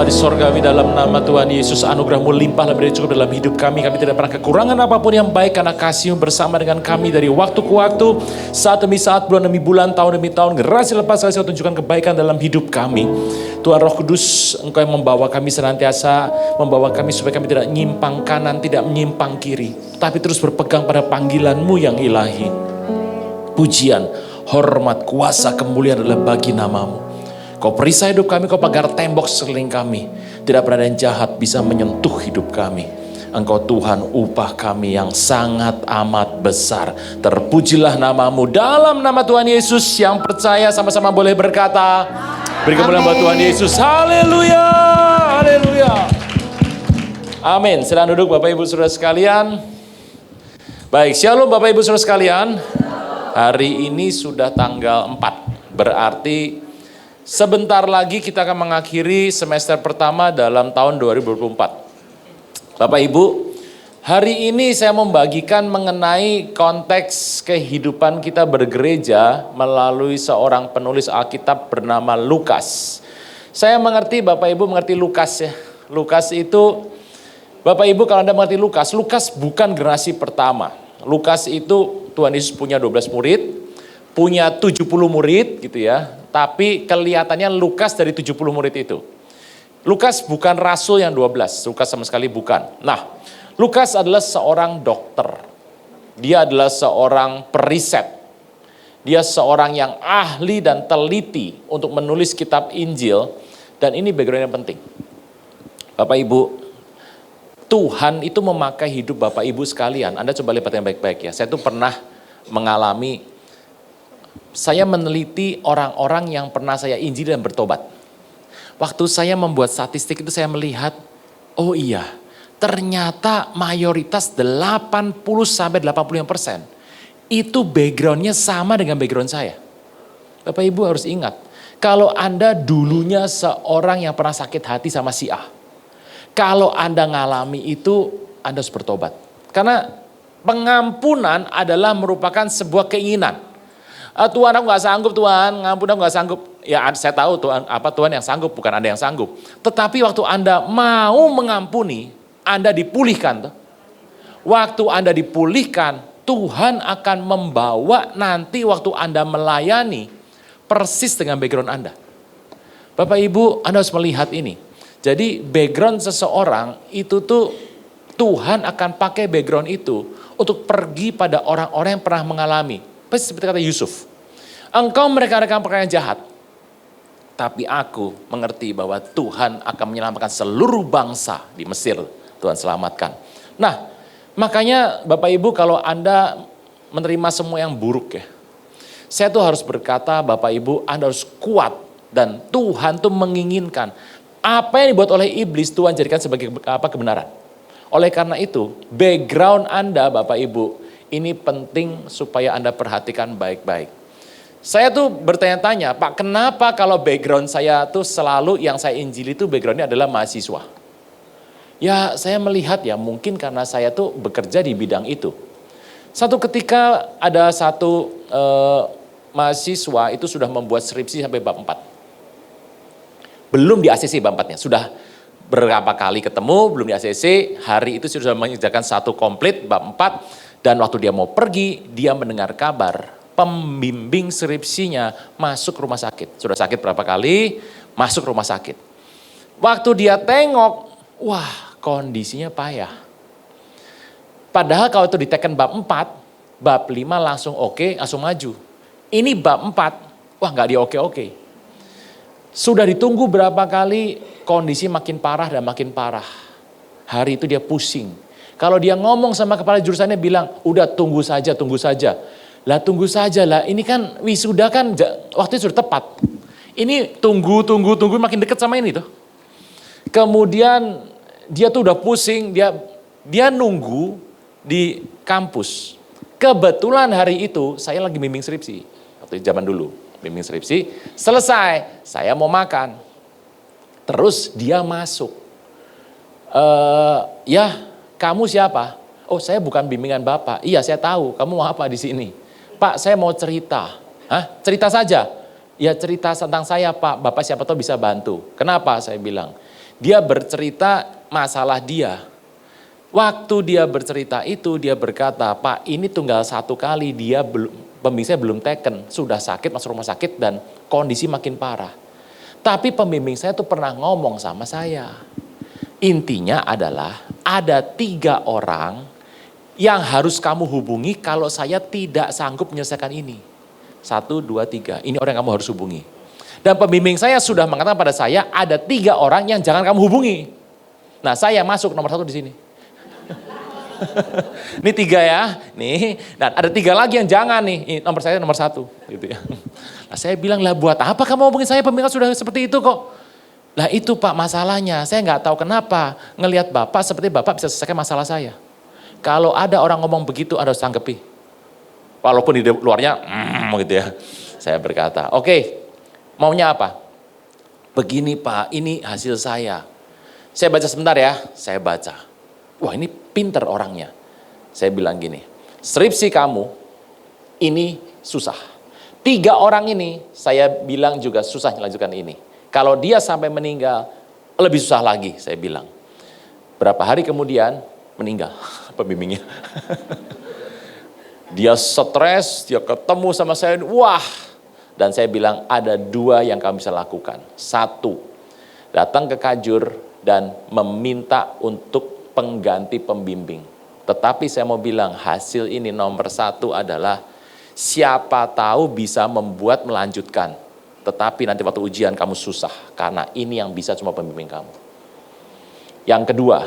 di sorgawi, dalam nama Tuhan Yesus, anugerah-Mu limpah lebih dari cukup dalam hidup kami. Kami tidak pernah kekurangan apapun yang baik karena kasih-Mu bersama dengan kami dari waktu ke waktu, saat demi saat, bulan demi bulan, tahun demi tahun, generasi lepas generasi tunjukkan kebaikan dalam hidup kami. Tuhan Roh Kudus, Engkau yang membawa kami senantiasa, membawa kami supaya kami tidak menyimpang kanan, tidak menyimpang kiri, tapi terus berpegang pada panggilan-Mu yang ilahi. Pujian, hormat, kuasa, kemuliaan adalah bagi nama-Mu. Kau perisai hidup kami, Kau pagar tembok sekeliling kami. Tidak pernah ada yang jahat bisa menyentuh hidup kami. Engkau Tuhan, upah kami yang sangat amat besar. Terpujilah nama-Mu. Dalam nama Tuhan Yesus, yang percaya sama-sama boleh berkata, beri kemuliaan buat Tuhan Yesus. Haleluya, haleluya. Amin. Silakan duduk Bapak Ibu Saudara sekalian. Baik, shalom Bapak Ibu Saudara sekalian. Hari ini sudah tanggal 4. Berarti sebentar lagi kita akan mengakhiri semester pertama dalam tahun 2024. Bapak Ibu, hari ini saya membagikan mengenai konteks kehidupan kita bergereja melalui seorang penulis Alkitab bernama Lukas. Saya mengerti, Bapak Ibu mengerti Lukas ya. Lukas itu, Bapak Ibu kalau Anda mengerti Lukas, Lukas bukan generasi pertama. Lukas itu Tuhan Yesus punya 12 murid, punya 70 murid gitu ya. Tapi kelihatannya Lukas dari 70 murid itu. Lukas bukan rasul yang 12, Lukas sama sekali bukan. Nah, Lukas adalah seorang dokter. Dia adalah seorang periset. Dia seorang yang ahli dan teliti untuk menulis kitab Injil. Dan ini background yang penting. Bapak Ibu, Tuhan itu memakai hidup Bapak Ibu sekalian. Anda coba lihat yang baik-baik ya. Saya tuh pernah mengalami, saya meneliti orang-orang yang pernah saya injili dan bertobat. Waktu saya membuat statistik itu saya melihat, oh iya, ternyata mayoritas 80-85% itu backgroundnya sama dengan background saya. Bapak Ibu harus ingat, kalau Anda dulunya seorang yang pernah sakit hati sama si A, kalau Anda ngalami itu, Anda harus bertobat. Karena pengampunan adalah merupakan sebuah keinginan. Tuhan aku gak sanggup Tuhan, ngampun aku gak sanggup. Ya saya tahu Tuhan, Tuhan yang sanggup, bukan Anda yang sanggup. Tetapi waktu Anda mau mengampuni, Anda dipulihkan. Waktu Anda dipulihkan, Tuhan akan membawa nanti waktu Anda melayani persis dengan background Anda. Bapak Ibu, Anda harus melihat ini. Jadi background seseorang itu tuh Tuhan akan pakai background itu untuk pergi pada orang-orang yang pernah mengalami. Seperti kata Yusuf, engkau mereka-rekan perkara yang jahat, tapi aku mengerti bahwa Tuhan akan menyelamatkan seluruh bangsa di Mesir. Tuhan selamatkan. Nah, makanya Bapak Ibu kalau Anda menerima semua yang buruk ya, saya tuh harus berkata Bapak Ibu Anda harus kuat dan Tuhan tuh menginginkan apa yang dibuat oleh iblis Tuhan jadikan sebagai kebenaran. Oleh karena itu background Anda Bapak Ibu ini penting supaya Anda perhatikan baik-baik. Saya tuh bertanya-tanya, Pak, kenapa kalau background saya tuh selalu yang saya injili itu backgroundnya adalah mahasiswa? Ya saya melihat ya mungkin karena saya tuh bekerja di bidang itu. Satu ketika ada satu mahasiswa itu sudah membuat skripsi sampai bab 4. Belum di ACC bab 4-nya, sudah berapa kali ketemu, belum di ACC, hari itu sudah mengerjakan satu komplit bab 4. Dan waktu dia mau pergi, dia mendengar kabar pembimbing skripsinya masuk rumah sakit. Sudah sakit berapa kali, masuk rumah sakit. Waktu dia tengok, wah kondisinya payah. Padahal kalau itu diteken bab 4, bab 5 langsung oke, langsung maju. Ini bab 4, wah gak di oke-oke. Sudah ditunggu berapa kali, kondisi makin parah dan makin parah. Hari itu dia pusing. Kalau dia ngomong sama kepala jurusannya bilang, udah tunggu saja, tunggu saja. Lah tunggu saja lah, ini kan wisuda kan waktunya sudah tepat. Ini tunggu makin dekat sama ini tuh. Kemudian dia tuh udah pusing, dia nunggu di kampus. Kebetulan hari itu saya lagi bimbing skripsi. Waktu zaman dulu, bimbing skripsi. Selesai, saya mau makan. Terus dia masuk. Ya, kamu siapa? Oh, saya bukan bimbingan Bapak. Iya, saya tahu. Kamu mau apa di sini? Pak, saya mau cerita. Hah? Cerita saja? Ya, cerita tentang saya, Pak. Bapak siapa tahu bisa bantu. Kenapa? Saya bilang. Dia bercerita masalah dia. Waktu dia bercerita itu, dia berkata, Pak, ini tunggal satu kali dia pembimbing saya belum taken, sudah sakit, masuk rumah sakit dan kondisi makin parah. Tapi pembimbing saya tuh pernah ngomong sama saya. Intinya adalah ada 3 orang yang harus kamu hubungi kalau saya tidak sanggup menyelesaikan ini. 1, 2, 3, ini orang yang kamu harus hubungi. Dan pembimbing saya sudah mengatakan pada saya, ada 3 orang yang jangan kamu hubungi. Nah, saya masuk nomor 1 di sini. Ini 3 ya, nih. Dan ada 3 lagi yang jangan nih. Ini nomor saya nomor 1, gitu ya. Nah, saya bilang, lah buat apa kamu hubungin saya, pembimbing sudah seperti itu kok. Lah itu Pak masalahnya, saya nggak tahu kenapa ngelihat Bapak seperti Bapak bisa selesaikan masalah saya. Kalau ada orang ngomong begitu, Anda harus tanggapi. Walaupun di luarnya, gitu ya. Saya berkata, oke, maunya apa? Begini Pak, ini hasil saya. Saya baca sebentar ya, saya baca. Wah ini pinter orangnya. Saya bilang gini, skripsi kamu ini susah. 3 orang ini saya bilang juga susah melanjutkan ini. Kalau dia sampai meninggal, lebih susah lagi saya bilang. Berapa hari kemudian meninggal pembimbingnya. Dia stres, dia ketemu sama saya, wah. Dan saya bilang ada 2 yang kamu bisa lakukan. 1, datang ke Kajur dan meminta untuk pengganti pembimbing. Tetapi saya mau bilang hasil ini nomor 1 adalah siapa tahu bisa membuat melanjutkan. Tetapi nanti waktu ujian kamu susah karena ini yang bisa cuma pembimbing kamu. Yang kedua,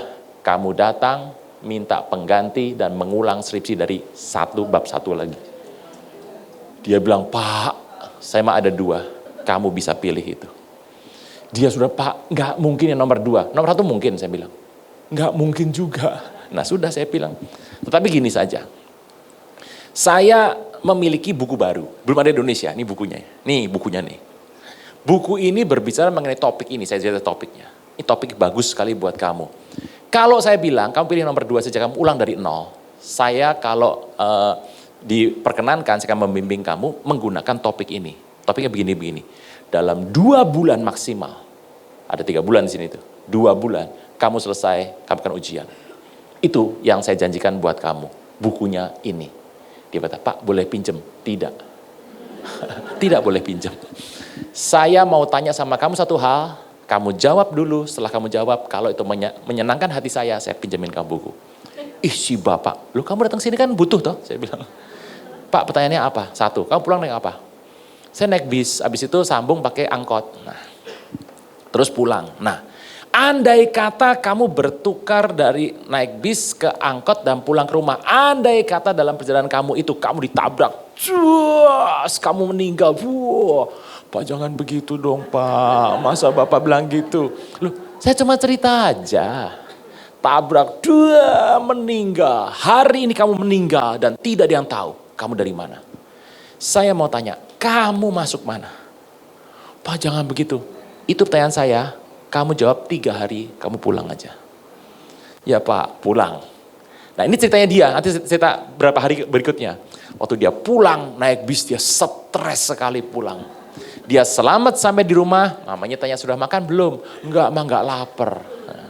kamu datang minta pengganti dan mengulang skripsi dari bab 1 lagi. Dia bilang, Pak, saya mah ada 2, kamu bisa pilih itu. Dia sudah, Pak, nggak mungkin yang nomor 2. Nomor 1 mungkin, saya bilang. Nggak mungkin juga. Nah sudah saya bilang. Tetapi gini saja. Saya memiliki buku baru. Belum ada di Indonesia, ini bukunya. Nih bukunya nih. Buku ini berbicara mengenai topik ini, saya cerita topiknya. Ini topik bagus sekali buat kamu. Kalau saya bilang, kamu pilih nomor 2 saja, kamu ulang dari 0. Saya kalau diperkenankan, saya akan membimbing kamu menggunakan topik ini. Topiknya begini-begini. Dalam 2 bulan maksimal, ada 3 bulan di sini tuh, 2 bulan, kamu selesai, kamu akan ujian. Itu yang saya janjikan buat kamu. Bukunya ini. Dia kata, Pak boleh pinjem? Tidak. Tidak boleh pinjem. Saya mau tanya sama kamu satu hal, kamu jawab dulu. Setelah kamu jawab, kalau itu menyenangkan hati saya pinjemin kamu buku. Ih si Bapak, lu kamu datang sini kan butuh toh? Saya bilang, Pak pertanyaannya apa? 1, kamu pulang naik apa? Saya naik bis, habis itu sambung pakai angkot. Nah, terus pulang. Nah, andai kata kamu bertukar dari naik bis ke angkot dan pulang ke rumah. Andai kata dalam perjalanan kamu itu kamu ditabrak. Cuas, kamu meninggal. Pak jangan begitu dong Pak. Masa Bapak bilang gitu? Loh, saya cuma cerita aja. Tabrak, meninggal. Hari ini kamu meninggal dan tidak ada yang tahu. Kamu dari mana? Saya mau tanya, kamu masuk mana? Pak jangan begitu. Itu pertanyaan saya. Kamu jawab 3 hari, kamu pulang aja. Ya Pak, pulang. Nah ini ceritanya dia, nanti cerita berapa hari berikutnya. Waktu dia pulang, naik bis, dia stres sekali pulang. Dia selamat sampai di rumah, mamanya tanya sudah makan belum? Enggak, mah enggak lapar. Nah,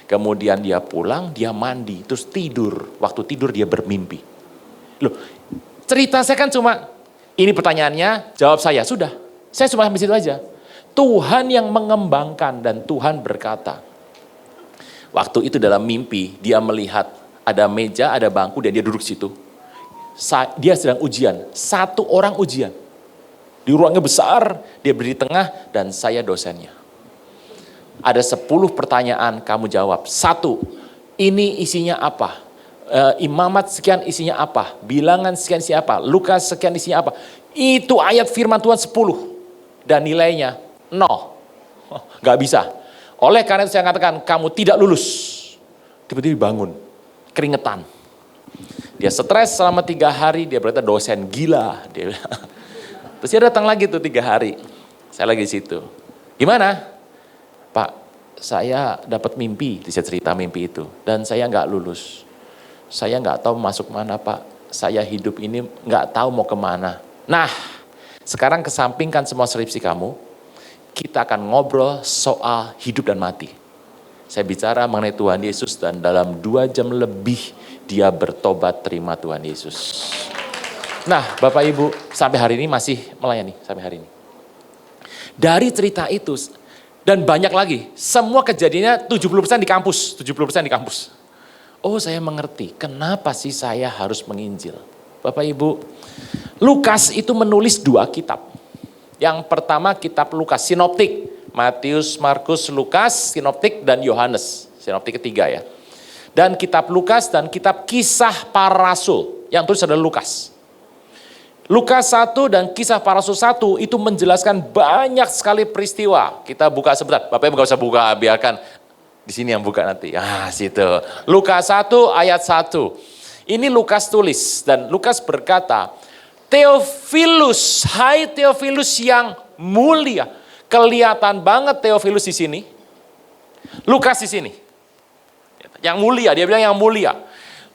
kemudian dia pulang, dia mandi, terus tidur. Waktu tidur dia bermimpi. Loh, cerita saya kan cuma, ini pertanyaannya, jawab saya, sudah. Saya cuma sampai situ aja. Tuhan yang mengembangkan dan Tuhan berkata. Waktu itu dalam mimpi dia melihat ada meja, ada bangku dan dia duduk situ. Dia sedang ujian, 1 orang ujian. Di ruangnya besar, dia berdiri di tengah dan saya dosennya. Ada 10 pertanyaan kamu jawab. 1, ini isinya apa? Imamat sekian isinya apa? Bilangan sekian isinya apa? Lukas sekian isinya apa? Itu ayat firman Tuhan 10 dan nilainya 0. Gak bisa. Oleh karena itu saya katakan kamu tidak lulus. Tiba-tiba bangun. Keringetan. Dia stres selama 3 hari. Dia berkata dosen gila. Dia, terus dia datang lagi tuh 3 hari. Saya lagi di situ. Gimana? Pak, saya dapat mimpi. Dia cerita mimpi itu. Dan saya gak lulus. Saya gak tahu masuk mana Pak. Saya hidup ini gak tahu mau kemana. Nah, sekarang kesampingkan semua skripsi kamu. Kita akan ngobrol soal hidup dan mati. Saya bicara mengenai Tuhan Yesus dan dalam 2 jam lebih dia bertobat terima Tuhan Yesus. Nah, Bapak Ibu, sampai hari ini masih melayani, sampai hari ini. Dari cerita itu, dan banyak lagi, semua kejadiannya 70% di kampus, 70% di kampus. Oh, saya mengerti, kenapa sih saya harus menginjil? Bapak Ibu, Lukas itu menulis 2 kitab. Yang pertama kitab Lukas, sinoptik. Matius, Markus, Lukas, sinoptik, dan Yohanes. Sinoptik ketiga ya. Dan kitab Lukas dan kitab Kisah Para Rasul. Yang tulis adalah Lukas. Lukas 1 dan Kisah Para Rasul 1 itu menjelaskan banyak sekali peristiwa. Kita buka sebentar, Bapak Ibu gak usah buka, biarkan di sini yang buka nanti. Situ. Lukas 1 ayat 1. Ini Lukas tulis dan Lukas berkata, Theophilus, hai Theophilus yang mulia. Kelihatan banget Theophilus di sini. Lukas di sini. Yang mulia, dia bilang yang mulia.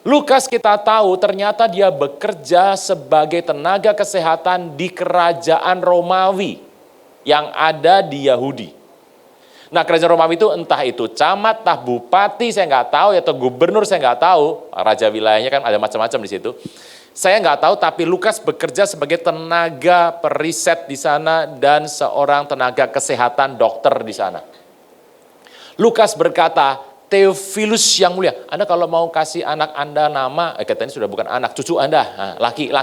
Lukas kita tahu ternyata dia bekerja sebagai tenaga kesehatan di kerajaan Romawi yang ada di Yahudi. Nah, kerajaan Romawi itu entah itu camat, entah bupati, saya nggak tahu, atau gubernur, saya nggak tahu. Raja wilayahnya kan ada macam-macam di situ. Saya nggak tahu, tapi Lukas bekerja sebagai tenaga periset di sana dan seorang tenaga kesehatan dokter di sana. Lukas berkata, Theophilus yang mulia. Anda kalau mau kasih anak Anda nama, katanya sudah bukan anak, cucu Anda, laki.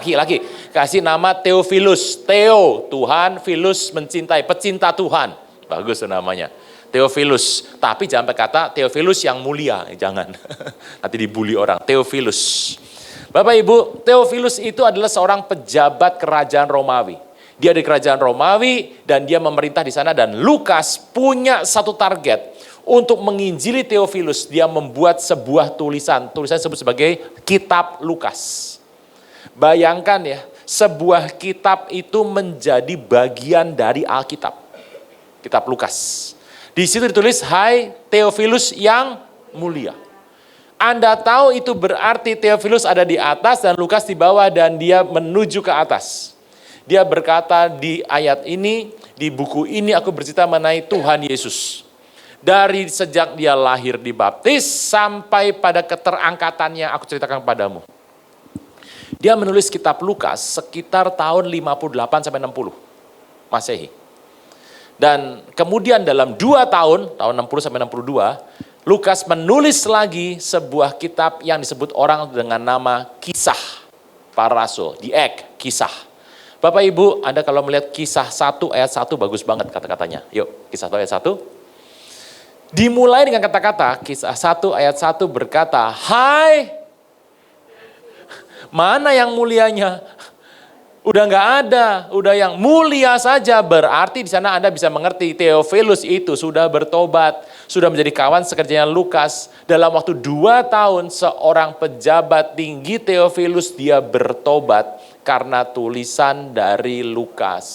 Kasih nama Theophilus. Theo, Tuhan, Philus, mencintai, pecinta Tuhan. Bagus namanya. Theophilus. Tapi jangan berkata Theophilus yang mulia, jangan. Nanti dibully orang. Theophilus. Bapak Ibu, Theophilus itu adalah seorang pejabat kerajaan Romawi. Dia di kerajaan Romawi dan dia memerintah di sana, dan Lukas punya satu target. Untuk menginjili Theophilus, dia membuat sebuah tulisan disebut sebagai Kitab Lukas. Bayangkan ya, sebuah kitab itu menjadi bagian dari Alkitab. Kitab Lukas. Di situ ditulis, hai Theophilus yang mulia. Anda tahu itu berarti Theophilus ada di atas dan Lukas di bawah dan dia menuju ke atas. Dia berkata di ayat ini, di buku ini aku bercerita mengenai Tuhan Yesus. Dari sejak dia lahir dibaptis sampai pada keterangkatannya aku ceritakan kepadamu. Dia menulis kitab Lukas sekitar tahun 58 sampai 60 Masehi. Dan kemudian dalam 2 tahun 60 sampai 62, Lukas menulis lagi sebuah kitab yang disebut orang dengan nama Kisah Para Rasul, Kisah. Bapak Ibu, Anda kalau melihat Kisah 1 ayat 1 bagus banget kata-katanya. Yuk, Kisah 1 ayat 1. Dimulai dengan kata-kata, Kisah 1 ayat 1 berkata, hai, mana yang mulianya? Udah nggak ada, udah yang mulia saja. Berarti di sana Anda bisa mengerti, Theophilus itu sudah bertobat, sudah menjadi kawan sekerjanya Lukas. Dalam waktu 2 tahun, seorang pejabat tinggi Theophilus, dia bertobat karena tulisan dari Lukas.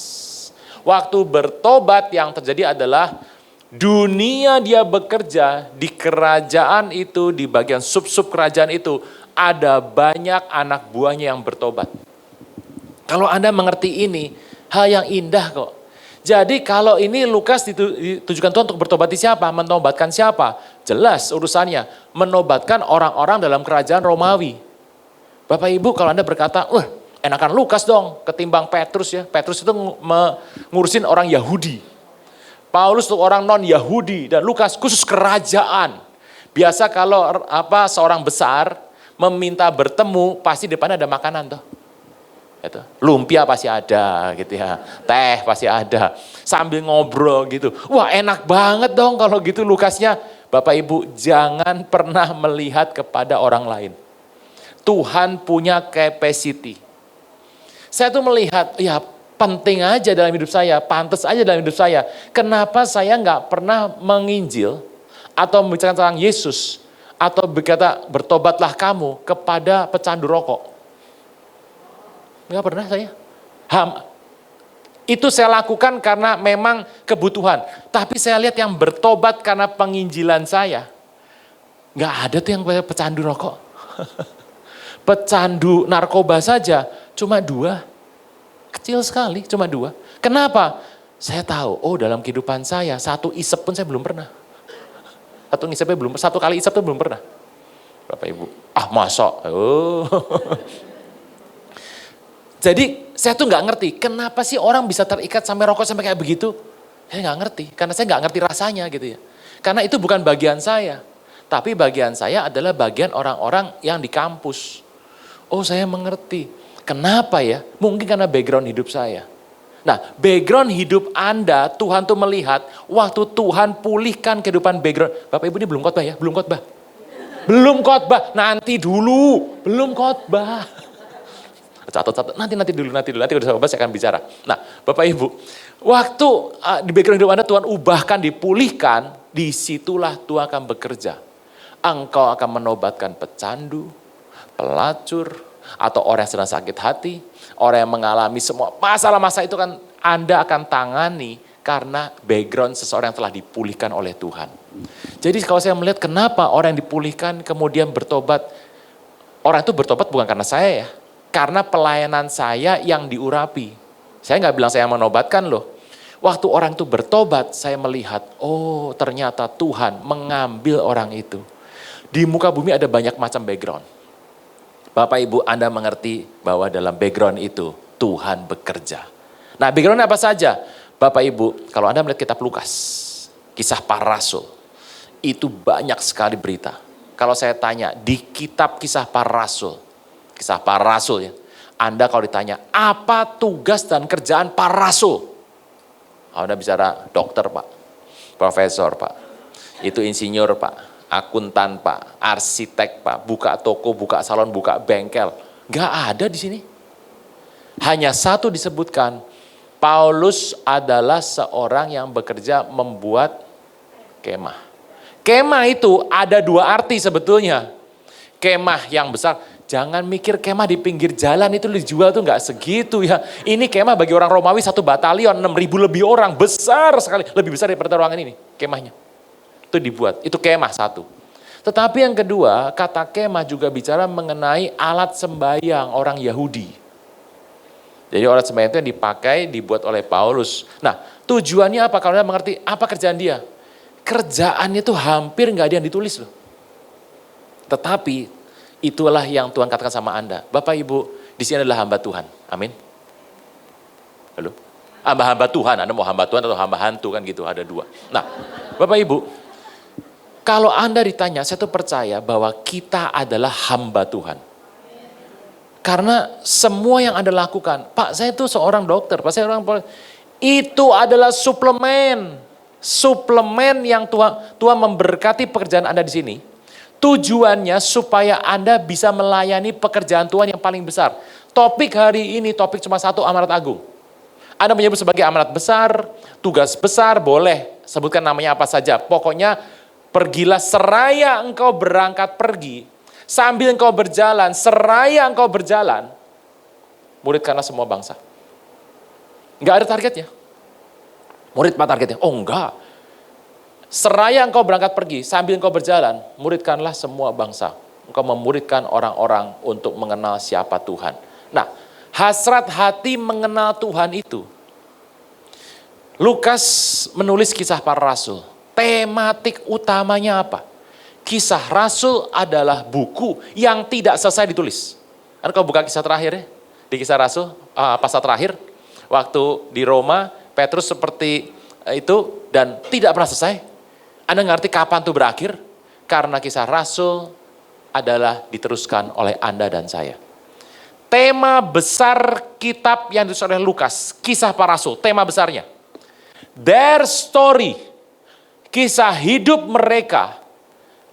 Waktu bertobat yang terjadi adalah, dunia dia bekerja di kerajaan itu, di bagian sub-sub kerajaan itu, ada banyak anak buahnya yang bertobat. Kalau Anda mengerti ini, hal yang indah kok. Jadi kalau ini Lukas ditujukan Tuhan untuk bertobati siapa? Menobatkan siapa? Jelas urusannya, menobatkan orang-orang dalam kerajaan Romawi. Bapak Ibu kalau Anda berkata, enakan Lukas dong ketimbang Petrus ya. Petrus itu ngurusin orang Yahudi. Paulus untuk orang non-Yahudi dan Lukas khusus kerajaan. Biasa kalau seorang besar meminta bertemu, pasti depannya ada makanan tuh. Gitu. Lumpia pasti ada gitu ya. Teh pasti ada. Sambil ngobrol gitu. Wah, enak banget dong kalau gitu Lukasnya. Bapak Ibu, jangan pernah melihat kepada orang lain. Tuhan punya capacity. Saya tuh melihat, ya penting aja dalam hidup saya, pantas aja dalam hidup saya. Kenapa saya nggak pernah menginjil atau membicarakan tentang Yesus atau berkata bertobatlah kamu kepada pecandu rokok? Nggak pernah saya. Itu saya lakukan karena memang kebutuhan. Tapi saya lihat yang bertobat karena penginjilan saya. Nggak ada tuh yang pecandu rokok. Pecandu narkoba saja cuma 2. Kecil sekali, cuma 2. Kenapa? Saya tahu, dalam kehidupan saya, 1 isep pun saya belum pernah. Satu kali isap tuh belum pernah. Bapak Ibu, masa? Oh. Jadi saya tuh nggak ngerti, kenapa sih orang bisa terikat sampai rokok sampai kayak begitu? Saya nggak ngerti, karena saya nggak ngerti rasanya gitu ya. Karena itu bukan bagian saya, tapi bagian saya adalah bagian orang-orang yang di kampus. Oh, saya mengerti. Kenapa ya? Mungkin karena background hidup saya. Nah, background hidup Anda, Tuhan tuh melihat waktu Tuhan pulihkan kehidupan background. Bapak Ibu ini belum khotbah ya? Belum khotbah. Belum khotbah, nanti dulu. Belum khotbah. Catat, nanti dulu, udah saya akan bicara. Nah, Bapak Ibu, waktu di background hidup Anda Tuhan ubahkan, dipulihkan, disitulah Tuhan akan bekerja. Engkau akan menobatkan pecandu, pelacur, atau orang yang sedang sakit hati, orang yang mengalami semua masalah-masalah itu kan Anda akan tangani karena background seseorang yang telah dipulihkan oleh Tuhan. Jadi kalau saya melihat kenapa orang yang dipulihkan kemudian bertobat, orang itu bertobat bukan karena saya ya, karena pelayanan saya yang diurapi. Saya nggak bilang saya menobatkan loh. Waktu orang itu bertobat, saya melihat, oh ternyata Tuhan mengambil orang itu. Di muka bumi ada banyak macam background. Bapak Ibu, Anda mengerti bahwa dalam background itu Tuhan bekerja. Nah, background apa saja? Bapak Ibu, kalau Anda melihat kitab Lukas, kisah para rasul, itu banyak sekali berita. Kalau saya tanya, di kitab kisah para rasul ya, Anda kalau ditanya, apa tugas dan kerjaan para rasul? Anda bicara dokter Pak, profesor Pak, itu insinyur Pak, akuntan Pak, arsitek Pak, buka toko, buka salon, buka bengkel. Gak ada di sini. Hanya satu disebutkan, Paulus adalah seorang yang bekerja membuat kemah. Kemah itu ada dua arti sebetulnya. Kemah yang besar, jangan mikir kemah di pinggir jalan itu dijual tuh nggak segitu ya. Ini kemah bagi orang Romawi 1 batalion, 6.000 lebih orang, besar sekali. Lebih besar daripada ruangan ini, kemahnya. Itu dibuat, itu kemah satu. Tetapi yang kedua, kata kemah juga bicara mengenai alat sembahyang orang Yahudi. Jadi alat sembahyang itu yang dipakai, dibuat oleh Paulus. Nah, tujuannya apa? Kalau Anda mengerti, apa kerjaan dia? Kerjaannya itu hampir nggak ada yang ditulis loh. Tetapi itulah yang Tuhan katakan sama Anda. Bapak Ibu, di sini adalah hamba Tuhan. Amin. Halo? Hamba-hamba Tuhan, Anda mau hamba Tuhan atau hamba hantu kan gitu, ada dua. Nah, Bapak Ibu, kalau Anda ditanya, saya tuh percaya bahwa kita adalah hamba Tuhan. Karena semua yang Anda lakukan, Pak saya tuh seorang dokter, Pak saya orang itu adalah suplemen. Suplemen yang Tuhan memberkati pekerjaan Anda di sini. Tujuannya supaya Anda bisa melayani pekerjaan Tuhan yang paling besar. Topik hari ini, topik cuma satu, amanat agung. Anda menyebut sebagai amanat besar, tugas besar, boleh. Sebutkan namanya apa saja. Pokoknya pergilah seraya engkau berangkat pergi. Sambil engkau berjalan, seraya engkau berjalan. Muridkanlah semua bangsa. Enggak ada targetnya. Murid apa targetnya? Oh enggak. Seraya engkau berangkat pergi, sambil engkau berjalan, muridkanlah semua bangsa. Engkau memuridkan orang-orang untuk mengenal siapa Tuhan. Nah, hasrat hati mengenal Tuhan itu. Lukas menulis kisah para rasul. Tematik utamanya apa? Kisah Rasul adalah buku yang tidak selesai ditulis. Kan kalau buka kisah terakhir ya, di kisah Rasul, pasal terakhir, waktu di Roma, Petrus seperti itu dan tidak pernah selesai. Anda ngerti kapan itu berakhir? Karena kisah Rasul adalah diteruskan oleh Anda dan saya. Tema besar kitab yang ditulis oleh Lukas, kisah para rasul, tema besarnya. Their story, kisah hidup mereka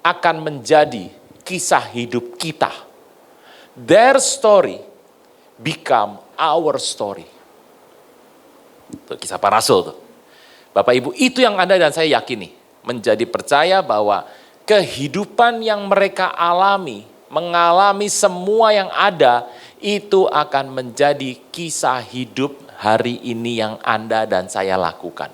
akan menjadi kisah hidup kita. Their story become our story. Itu kisah para rasul tuh. Bapak Ibu, itu yang Anda dan saya yakini. Menjadi percaya bahwa kehidupan yang mereka alami, mengalami semua yang ada, itu akan menjadi kisah hidup hari ini yang Anda dan saya lakukan.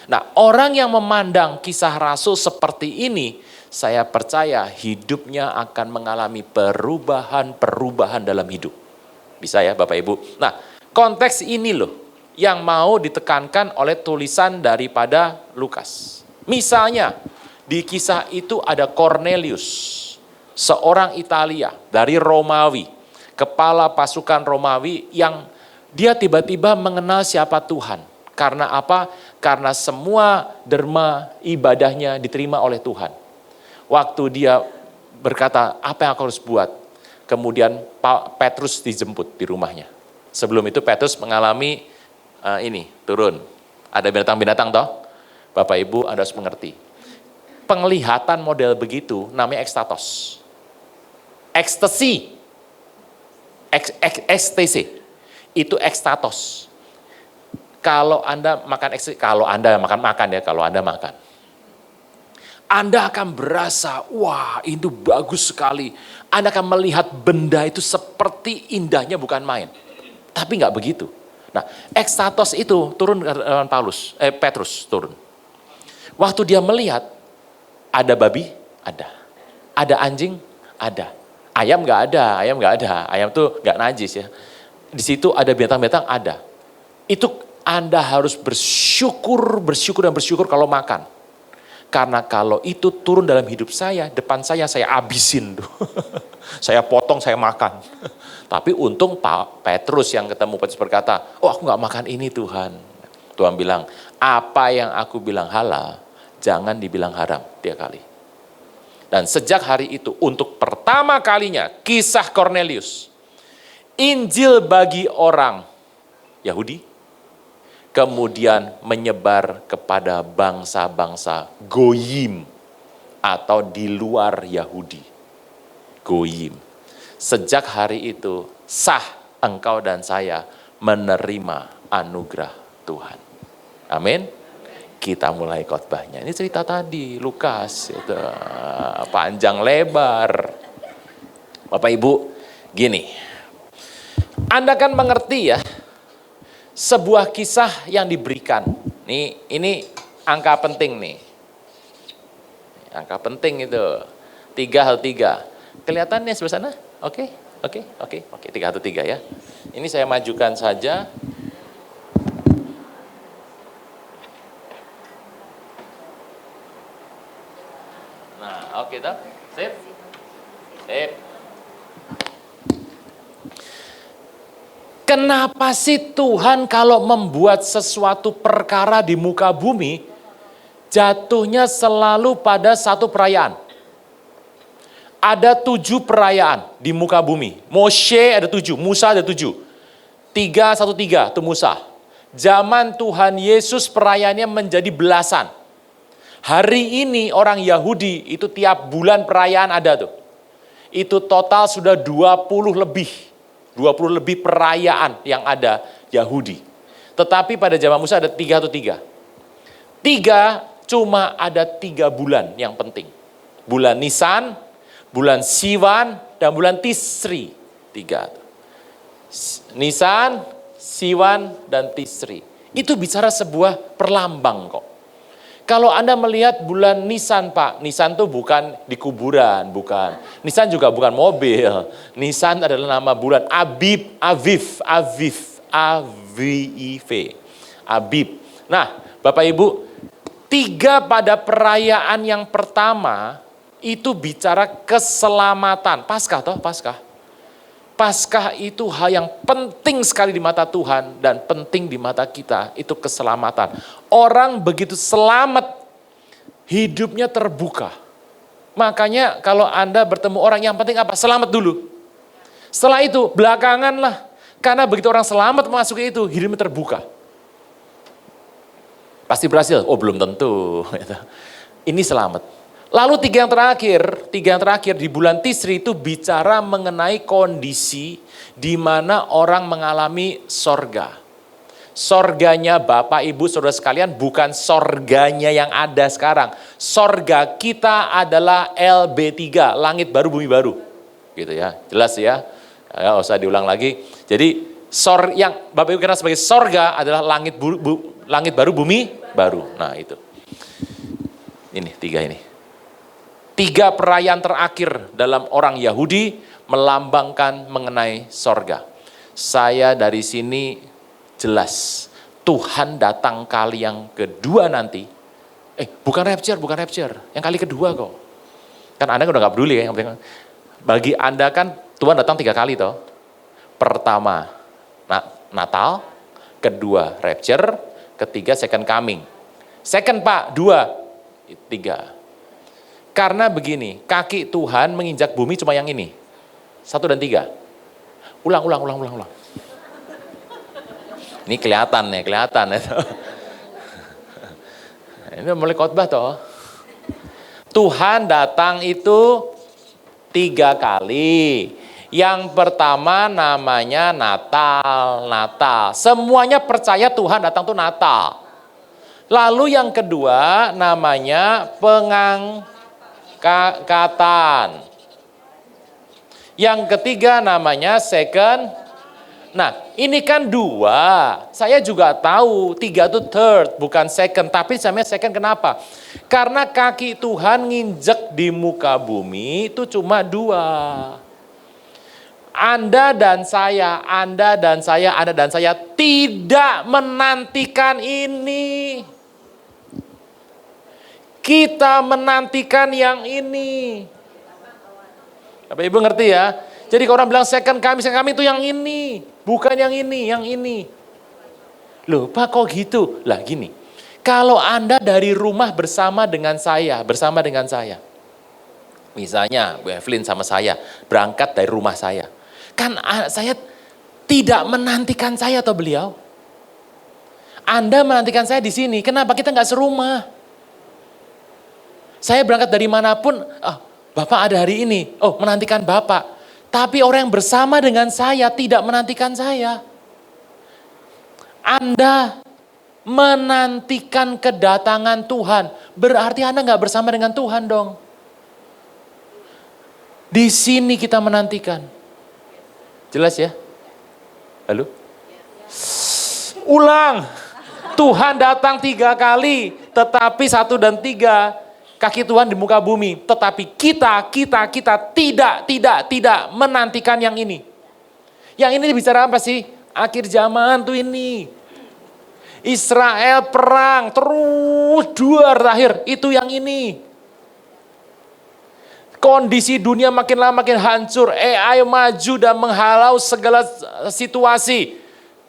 Nah, orang yang memandang kisah rasul seperti ini, saya percaya hidupnya akan mengalami perubahan-perubahan dalam hidup. Bisa ya Bapak Ibu? Nah, konteks ini loh yang mau ditekankan oleh tulisan daripada Lukas. Misalnya, Di kisah itu ada Cornelius, seorang Italia dari Romawi, kepala pasukan Romawi yang dia tiba-tiba mengenal siapa Tuhan. Karena apa? Karena semua derma ibadahnya diterima oleh Tuhan. Waktu dia berkata, apa yang aku harus buat? Kemudian Petrus dijemput di rumahnya. Sebelum itu Petrus mengalami turun. Ada binatang-binatang toh? Bapak Ibu Anda harus mengerti. Penglihatan model begitu namanya ekstatos. Ekstasi. Ekstasi. Itu ekstatos. Kalau Anda makan ekstasi, kalau Anda makan. Anda akan berasa, wah itu bagus sekali. Anda akan melihat benda itu seperti indahnya bukan main. Tapi nggak begitu. Nah, ekstatos itu turun ke Petrus turun. Waktu dia melihat, ada babi? Ada. Ada anjing? Ada. Ayam nggak ada. Ayam tuh nggak najis ya. Di situ ada binatang-binatang? Ada. Itu Anda harus bersyukur kalau makan. Karena kalau itu turun dalam hidup saya, depan saya abisin tuh. Saya potong, saya makan. Tapi untung Pak Petrus yang ketemu, Petrus berkata, oh aku gak makan ini Tuhan. Tuhan bilang, apa yang aku bilang halal, jangan dibilang haram 3 kali. Dan sejak hari itu, untuk pertama kalinya, kisah Cornelius, Injil bagi orang Yahudi, kemudian menyebar kepada bangsa-bangsa Goyim atau di luar Yahudi. Goyim. Sejak hari itu sah engkau dan saya menerima anugerah Tuhan. Amin. Kita mulai khotbahnya. Ini cerita tadi Lukas itu panjang lebar. Bapak Ibu, gini. Anda kan mengerti ya. Sebuah kisah yang diberikan. Ini angka penting nih. Angka penting itu. 3:3. Kelihatannya sebelah sana? Oke. 3:3 ya. Ini saya majukan saja. Nah, oke toh. Sip. Kenapa sih Tuhan kalau membuat sesuatu perkara di muka bumi, jatuhnya selalu pada satu perayaan? Ada 7 perayaan di muka bumi. Moshe ada 7, Musa ada 7. 313 itu Musa. Zaman Tuhan Yesus perayaannya menjadi belasan. Hari ini orang Yahudi itu tiap bulan perayaan ada tuh. Itu total sudah 20 lebih perayaan yang ada Yahudi. Tetapi pada zaman Musa ada 313. 3 cuma ada 3 bulan yang penting. Bulan Nisan, bulan Siwan, dan bulan Tisri. 3. Nisan, Siwan, dan Tisri. Itu bicara sebuah perlambang kok. Kalau Anda melihat bulan Nisan, Pak, Nisan itu bukan di kuburan, bukan. Nisan juga bukan mobil. Nisan adalah nama bulan Aviv. Abib. Nah, Bapak Ibu, 3 pada perayaan yang pertama itu bicara keselamatan. Paskah toh, Paskah. Paskah itu hal yang penting sekali di mata Tuhan dan penting di mata kita, itu keselamatan. Orang begitu selamat, hidupnya terbuka. Makanya kalau Anda bertemu orang, yang penting apa? Selamat dulu. Setelah itu, belakangan lah. Karena begitu orang selamat masuk itu, hidupnya terbuka. Pasti berhasil? Oh belum tentu. Ini selamat. Lalu 3 yang terakhir di bulan Tisri itu bicara mengenai kondisi di mana orang mengalami sorga. Sorganya Bapak Ibu Saudara sekalian bukan sorganya yang ada sekarang. Sorga kita adalah LB3, langit baru bumi baru. Gitu ya, jelas ya. Nggak usah diulang lagi. Jadi yang Bapak Ibu kenal sebagai sorga adalah langit baru bumi baru. Nah itu. Ini 3 ini. 3 perayaan terakhir dalam orang Yahudi melambangkan mengenai sorga. Saya dari sini jelas, Tuhan datang kali yang kedua nanti, Bukan rapture, bukan rapture. Yang kali kedua kok. Kan Anda udah gak peduli ya. Bagi Anda kan Tuhan datang 3 kali toh. Pertama, Natal. Kedua, rapture. Ketiga, second coming. Second Pak, 2. 3. Karena begini, kaki Tuhan menginjak bumi cuma yang ini. 1 dan 3. Ulang. Ini kelihatan ya. Ini mulai khotbah toh. Tuhan datang itu 3 kali. Yang pertama namanya Natal. Semuanya percaya Tuhan datang tuh Natal. Lalu yang kedua namanya pengangkatan. Yang ketiga namanya second. Nah, ini kan 2. Saya juga tahu 3 itu third, bukan second. Tapi namanya second kenapa? Karena kaki Tuhan nginjek di muka bumi itu cuma 2. Anda dan saya tidak menantikan ini. Kita menantikan yang ini. Bapak Ibu ngerti ya? Jadi kalau orang bilang second kami itu yang ini. Bukan yang ini. Loh Pak kok gitu? Lah gini, kalau Anda dari rumah bersama dengan saya. Misalnya Bu Evelyn sama saya berangkat dari rumah saya. Kan saya tidak menantikan saya atau beliau. Anda menantikan saya di sini, kenapa kita nggak serumah? Saya berangkat dari manapun, Bapak ada hari ini, menantikan Bapak. Tapi orang yang bersama dengan saya tidak menantikan saya. Anda menantikan kedatangan Tuhan, berarti Anda nggak bersama dengan Tuhan dong. Di sini kita menantikan. Jelas ya? Halo? Ulang. Tuhan datang 3 kali, tetapi 1 dan 3 kaki Tuhan di muka bumi. Tetapi kita tidak menantikan yang ini. Yang ini bicara apa sih? Akhir zaman tuh ini. Israel perang, terus 2 terakhir, itu yang ini. Kondisi dunia makin lama makin hancur, AI maju dan menghalau segala situasi.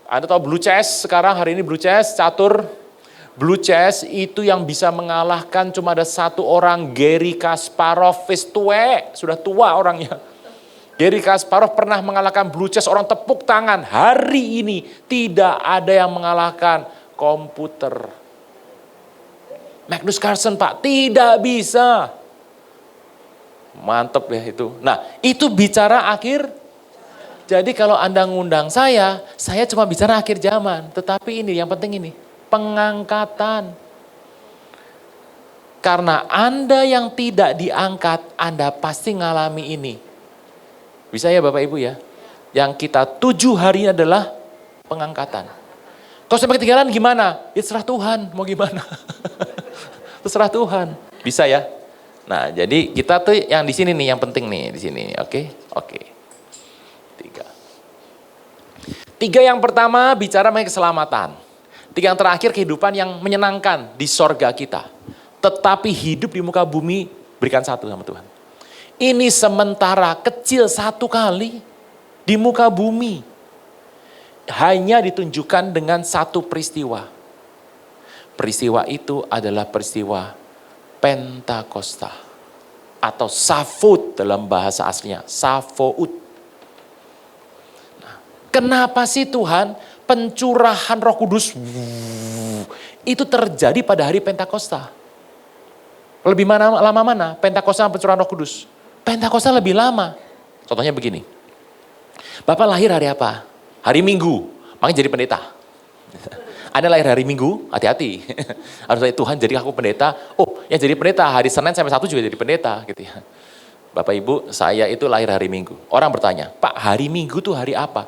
Anda tahu Blue Chess sekarang, hari ini Blue Chess, catur. Blue Chess itu yang bisa mengalahkan cuma ada 1 orang, Garry Kasparov, sudah tua orangnya. Garry Kasparov pernah mengalahkan Blue Chess, orang tepuk tangan. Hari ini tidak ada yang mengalahkan komputer. Magnus Carlsen Pak, tidak bisa. Mantep ya itu. Nah itu bicara akhir. Jadi kalau Anda ngundang saya cuma bicara akhir zaman. Tetapi ini yang penting ini. Pengangkatan. Karena Anda yang tidak diangkat, Anda pasti ngalami ini. Bisa ya Bapak Ibu ya? Yang kita tuju hari ini adalah pengangkatan. Kalau sampai ketinggalan gimana? Ya terserah Tuhan, mau gimana? Terserah Tuhan. Bisa ya? Nah jadi kita tuh yang di sini nih, yang penting nih di sini. Oke. 3 yang pertama bicara mengenai keselamatan. 3 yang terakhir kehidupan yang menyenangkan di sorga kita. Tetapi hidup di muka bumi berikan 1 sama Tuhan. Ini sementara kecil 1 kali di muka bumi. Hanya ditunjukkan dengan 1 peristiwa. Peristiwa itu adalah peristiwa Pentakosta. Atau Safut dalam bahasa aslinya. Safout. Nah, kenapa sih Tuhan pencurahan Roh Kudus itu terjadi pada hari Pentakosta? Lebih lama mana? Pentakosta dan pencurahan Roh Kudus. Pentakosta lebih lama. Contohnya begini. Bapak lahir hari apa? Hari Minggu. Makanya jadi pendeta. Anda lahir hari Minggu, hati-hati. Harus Tuhan jadi aku pendeta. Oh, yang jadi pendeta hari Senin sampai Sabtu juga jadi pendeta gitu ya. Bapak Ibu, saya itu lahir hari Minggu. Orang bertanya, Pak hari Minggu tuh hari apa?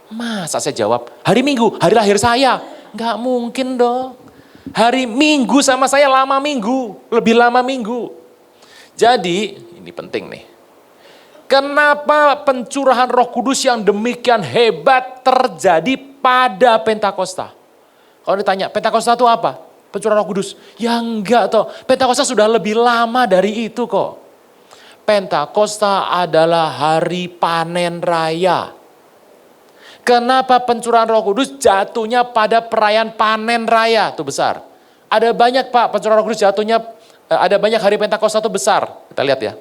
Masa saya jawab, hari Minggu, hari lahir saya. Nggak mungkin dong. Hari Minggu sama saya lama Minggu, lebih lama Minggu. Jadi, ini penting nih. Kenapa pencurahan Roh Kudus yang demikian hebat terjadi pada Pentakosta? Kalau ditanya, Pentakosta itu apa? pencurahan Roh Kudus. Ya enggak toh. Pentakosta sudah lebih lama dari itu kok. Pentakosta adalah hari panen raya. Kenapa pencurahan Roh Kudus jatuhnya pada perayaan panen raya? Itu besar. Ada banyak Pak pencurahan Roh Kudus jatuhnya, ada banyak hari Pentakosta itu besar. Kita lihat ya.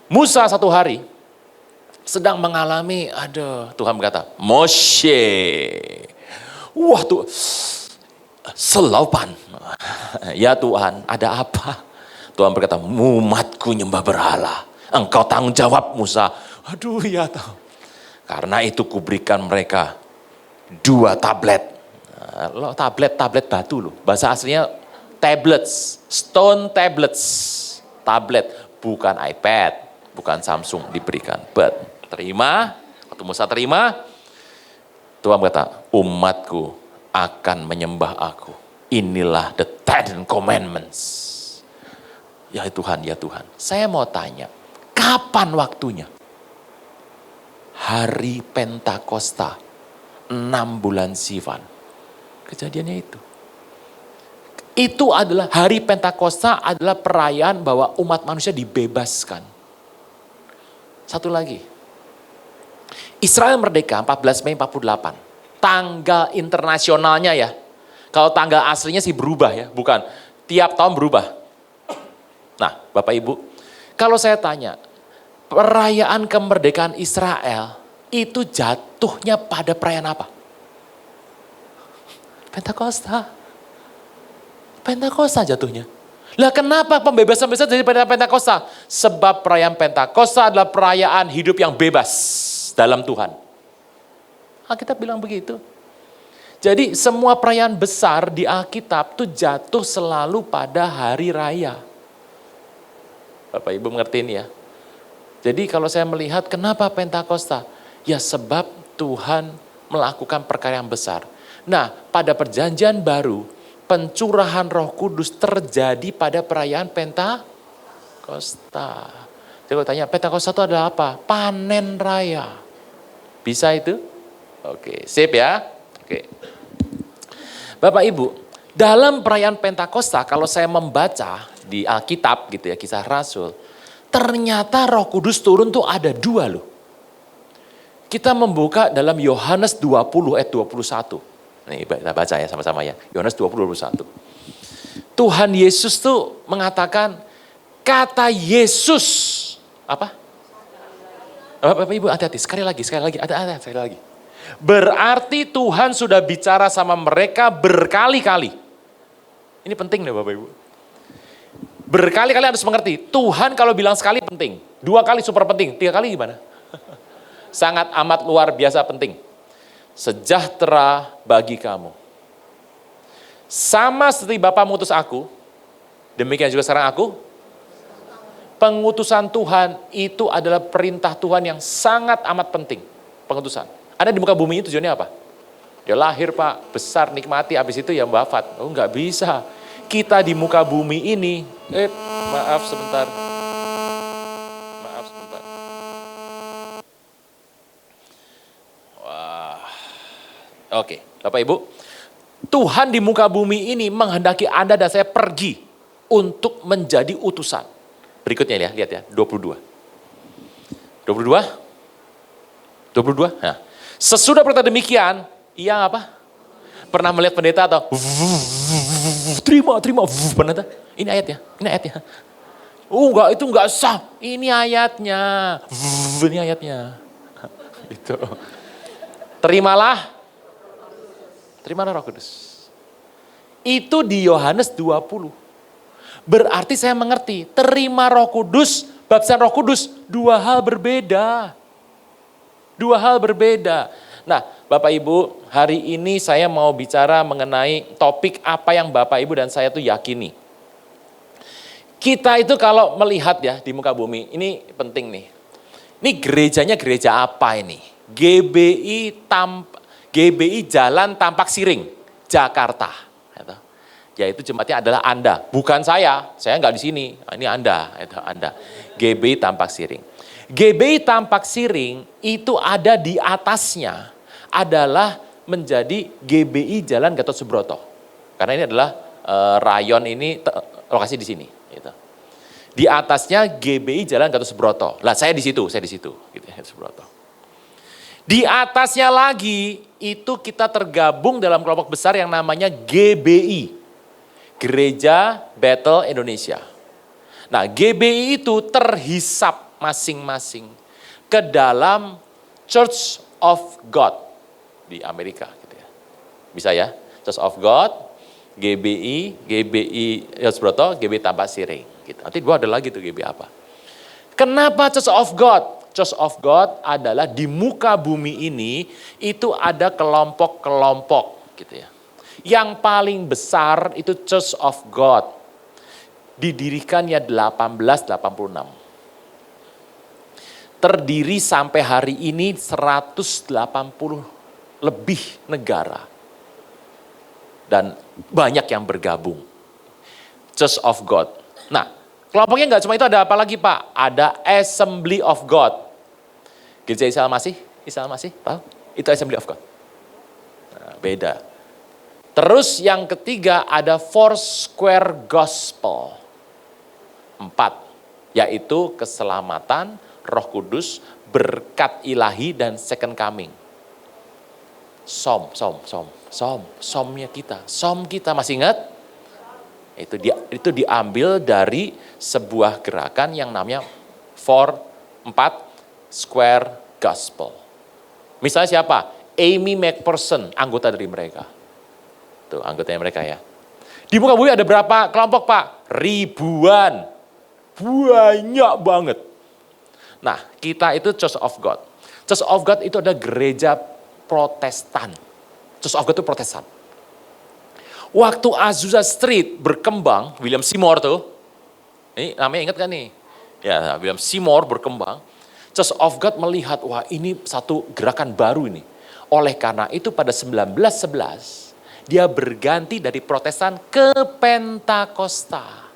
Musa satu hari sedang mengalami, Tuhan berkata, Moshe. Wah tuh, selaupan. Ya Tuhan, ada apa? Tuhan berkata, umatku nyembah berhala. Engkau tanggung jawab Musa. Aduh ya tahu. Karena itu kuberikan mereka 2 tablet. Lo tablet batu loh. Bahasa aslinya tablets, stone tablets. Tablet, bukan iPad, bukan Samsung diberikan. But terima, waktu Musa terima, Tuhan berkata, umatku akan menyembah aku. Inilah the 10 commandments. Ya Tuhan, ya Tuhan. Saya mau tanya, kapan waktunya? Hari Pentakosta, 6 bulan Sivan. Kejadiannya itu. Itu adalah hari Pentakosta adalah perayaan bahwa umat manusia dibebaskan. Satu lagi. Israel merdeka 14 Mei 48. Tanggal internasionalnya ya. Kalau tanggal aslinya sih berubah ya, bukan. Tiap tahun berubah. Nah, Bapak Ibu, kalau saya tanya, perayaan kemerdekaan Israel itu jatuhnya pada perayaan apa? Pentakosta. Pentakosta jatuhnya. Lah kenapa pembebasan besar dari Pentakosta? Sebab perayaan Pentakosta adalah perayaan hidup yang bebas dalam Tuhan. Alkitab bilang begitu. Jadi semua perayaan besar di Alkitab itu jatuh selalu pada hari raya. Bapak Ibu mengerti ini ya. Jadi kalau saya melihat kenapa Pentakosta? Ya sebab Tuhan melakukan perkara yang besar. Nah pada perjanjian baru, pencurahan Roh Kudus terjadi pada perayaan Pentakosta. Jadi kalau tanya, Pentakosta itu adalah apa? Panen raya. Bisa itu? Oke, sip ya. Oke. Bapak Ibu, dalam perayaan Pentakosta kalau saya membaca di Alkitab gitu ya, Kisah Rasul, ternyata Roh Kudus turun tuh ada 2 loh. Kita membuka dalam Yohanes 20 ayat 21. Nih kita baca ya sama-sama ya. Yohanes 20:21. Tuhan Yesus tuh mengatakan, kata Yesus apa? Bapak Ibu hati-hati, sekali lagi, ada sekali lagi. Berarti Tuhan sudah bicara sama mereka berkali-kali. Ini penting deh Bapak Ibu. Berkali-kali harus mengerti, Tuhan kalau bilang sekali penting, 2 kali super penting, 3 kali gimana? Sangat amat luar biasa penting. Sejahtera bagi kamu. Sama seperti Bapa mengutus aku, demikian juga sekarang aku. Pengutusan Tuhan itu adalah perintah Tuhan yang sangat amat penting. Pengutusan. Ada di muka bumi itu tujuannya apa? Ya lahir Pak, besar nikmati, habis itu ya wafat. Oh enggak bisa. Kita di muka bumi ini, maaf sebentar. Wah. Oke, Bapak Ibu. Tuhan di muka bumi ini menghendaki Anda dan saya pergi untuk menjadi utusan. Berikutnya ya, lihat ya, 22. 22? Nah. Sesudah berkata demikian, ia apa? Pernah melihat pendeta atau terima, pendeta. Ini ayatnya. Enggak, itu enggak sah. Ini ayatnya. Itu. Terimalah Roh Kudus. Itu di Yohanes 20. Berarti saya mengerti, terima Roh Kudus, baptisan Roh Kudus, 2 hal berbeda. 2 hal berbeda. Nah, Bapak Ibu, hari ini saya mau bicara mengenai topik apa yang Bapak Ibu dan saya tuh yakini. Kita itu kalau melihat ya di muka bumi, ini penting nih. Ini gerejanya gereja apa ini? GBI Jalan Tampak Siring, Jakarta. Yaitu jemaatnya adalah Anda, bukan saya nggak di sini, ini Anda. GBI Tampak Siring. GBI Tampak Siring itu ada di atasnya adalah menjadi GBI Jalan Gatot Subroto. Karena ini adalah rayon ini lokasi di sini. Gitu. Di atasnya GBI Jalan Gatot Subroto. Lah saya di situ. Gitu, Gatot Subroto. Di atasnya lagi itu kita tergabung dalam kelompok besar yang namanya GBI, Gereja Bethel Indonesia. Nah, GBI itu terhisap masing-masing ke dalam Church of God di Amerika. Gitu ya. Bisa ya, Church of God, GBI Subroto, GBI Tambak Siring. Gitu. Nanti gua ada lagi tuh GBI apa. Kenapa Church of God? Church of God adalah di muka bumi ini itu ada kelompok-kelompok gitu ya. Yang paling besar itu Church of God. Didirikannya 1886. Terdiri sampai hari ini 180 lebih negara. Dan banyak yang bergabung. Church of God. Nah, kelompoknya nggak cuma itu, ada apa lagi Pak? Ada Assembly of God. Gereja Isa Al-Masih, tahu? Itu Assembly of God. Nah, beda. Terus yang ketiga ada Foursquare Gospel. 4, yaitu keselamatan, Roh Kudus, berkat ilahi, dan second coming. Somnya kita. Som kita masih ingat? Itu diambil dari sebuah gerakan yang namanya 4 Square Gospel. Misalnya siapa? Amy McPherson, anggota dari mereka. Tuh, anggotanya mereka ya. Di muka bumi ada berapa kelompok Pak? Ribuan. Banyak banget. Nah, kita itu Church of God. Church of God itu ada gereja Protestan. Church of God itu Protestan. Waktu Azusa Street berkembang, William Seymour tuh, ini namanya ingat kan nih? Ya, William Seymour berkembang, Church of God melihat, wah ini satu gerakan baru ini. Oleh karena itu pada 1911, dia berganti dari Protestan ke Pentakosta.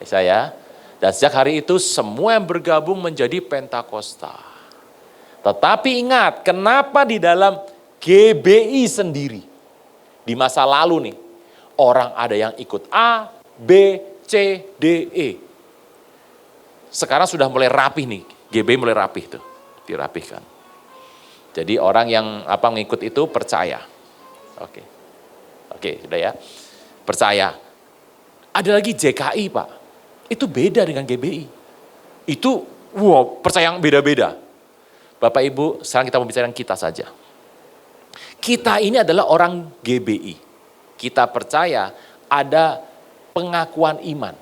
Saya, dan sejak hari itu semua yang bergabung menjadi Pentakosta. Tetapi ingat, kenapa di dalam GBI sendiri? Di masa lalu nih, orang ada yang ikut A, B, C, D, E. Sekarang sudah mulai rapih nih, GBI mulai rapih tuh, dirapihkan. Jadi orang yang ngikut itu percaya. Oke, sudah ya, percaya. Ada lagi JKI Pak, itu beda dengan GBI. Itu, percaya yang beda-beda. Bapak Ibu, sekarang kita mau bicara kita saja. Kita ini adalah orang GBI. Kita percaya ada pengakuan iman.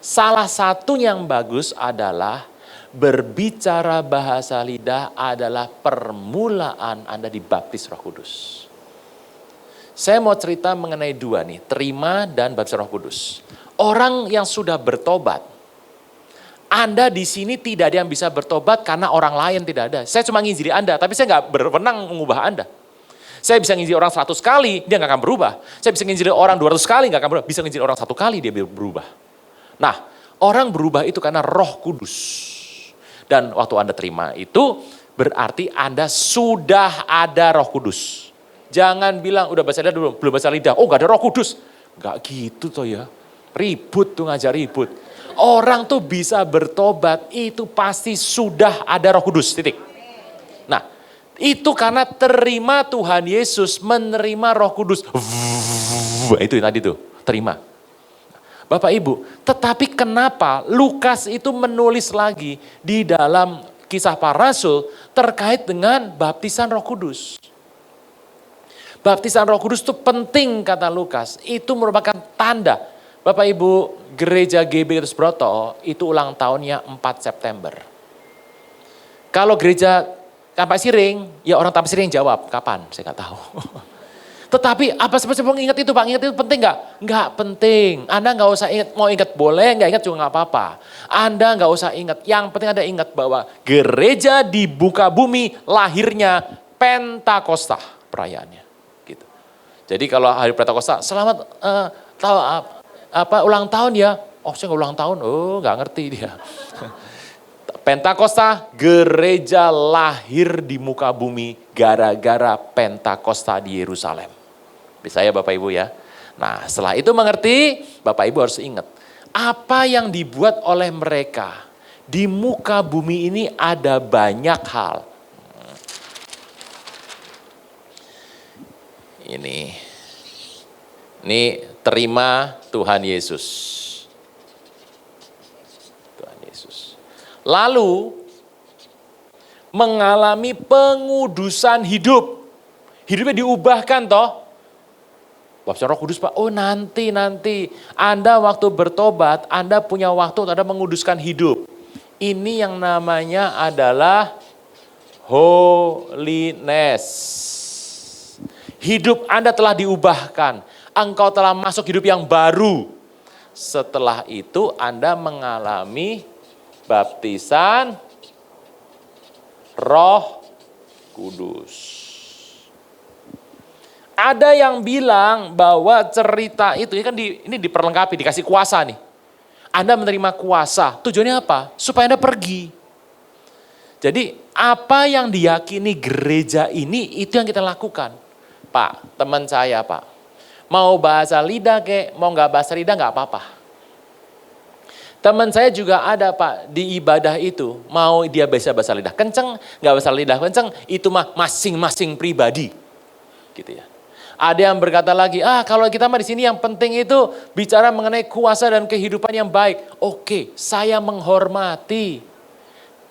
Salah satu yang bagus adalah berbicara bahasa lidah adalah permulaan Anda dibaptis Roh Kudus. Saya mau cerita mengenai 2 nih, terima dan baptis Roh Kudus. Orang yang sudah bertobat, Anda di sini tidak ada yang bisa bertobat karena orang lain tidak ada. Saya cuma nginjili Anda, tapi saya nggak berwenang mengubah Anda. Saya bisa nginjili orang 100 kali, dia nggak akan berubah. Saya bisa nginjili orang 200 kali, nggak akan berubah. Bisa nginjili orang 1 kali, dia berubah. Nah, orang berubah itu karena Roh Kudus. Dan waktu Anda terima itu, berarti Anda sudah ada Roh Kudus. Jangan bilang, udah baca lidah belum baca lidah. Oh nggak ada Roh Kudus. Nggak gitu toh ya. Ribut tuh, ngajar ribut. Orang tuh bisa bertobat, itu pasti sudah ada Roh Kudus, titik. Nah, itu karena terima Tuhan Yesus, menerima Roh Kudus. Itu tadi tuh, terima. Bapak Ibu, tetapi kenapa Lukas itu menulis lagi di dalam Kisah Para Rasul terkait dengan baptisan Roh Kudus. Baptisan Roh Kudus itu penting kata Lukas, itu merupakan tanda. Bapak Ibu, gereja GBI Gatot Subroto itu ulang tahunnya 4 September. Kalau gereja Tambak Siring, ya orang Tambak Siring jawab, kapan? Saya nggak tahu. Tetapi apa sebetulnya ingat itu Pak? Ingat itu penting nggak? Nggak penting. Anda nggak usah ingat, mau ingat boleh, nggak ingat juga nggak apa-apa. Anda nggak usah ingat. Yang penting Anda ingat bahwa gereja di muka bumi lahirnya Pentakosta perayaannya. Gitu. Jadi kalau hari Pentakosta, selamat ulang tahun ya. Oh saya nggak ulang tahun, nggak ngerti dia. Pentakosta, gereja lahir di muka bumi gara-gara Pentakosta di Yerusalem. Bisa ya Bapak Ibu ya. Nah, setelah itu mengerti, Bapak Ibu harus ingat, apa yang dibuat oleh mereka di muka bumi ini ada banyak hal. Ini terima Tuhan Yesus. Tuhan Yesus. Lalu mengalami pengudusan hidup. Hidupnya diubahkan toh. Baptisan Roh Kudus Pak, oh nanti. Anda waktu bertobat, Anda punya waktu untuk Anda menguduskan hidup. Ini yang namanya adalah holiness. Hidup Anda telah diubahkan. Engkau telah masuk hidup yang baru. Setelah itu Anda mengalami baptisan Roh Kudus. Ada yang bilang bahwa cerita itu ini diperlengkapi, dikasih kuasa nih. Anda menerima kuasa, tujuannya apa? Supaya Anda pergi. Jadi apa yang diyakini gereja ini itu yang kita lakukan. Pak, teman saya Pak, mau bahasa lidah mau nggak bahasa lidah nggak apa-apa. Teman saya juga ada Pak di ibadah itu, mau dia bahasa lidah kenceng, nggak bahasa lidah kenceng, itu mah masing-masing pribadi, gitu ya. Ada yang berkata lagi, kalau kita mah di sini yang penting itu bicara mengenai kuasa dan kehidupan yang baik. Oke, saya menghormati.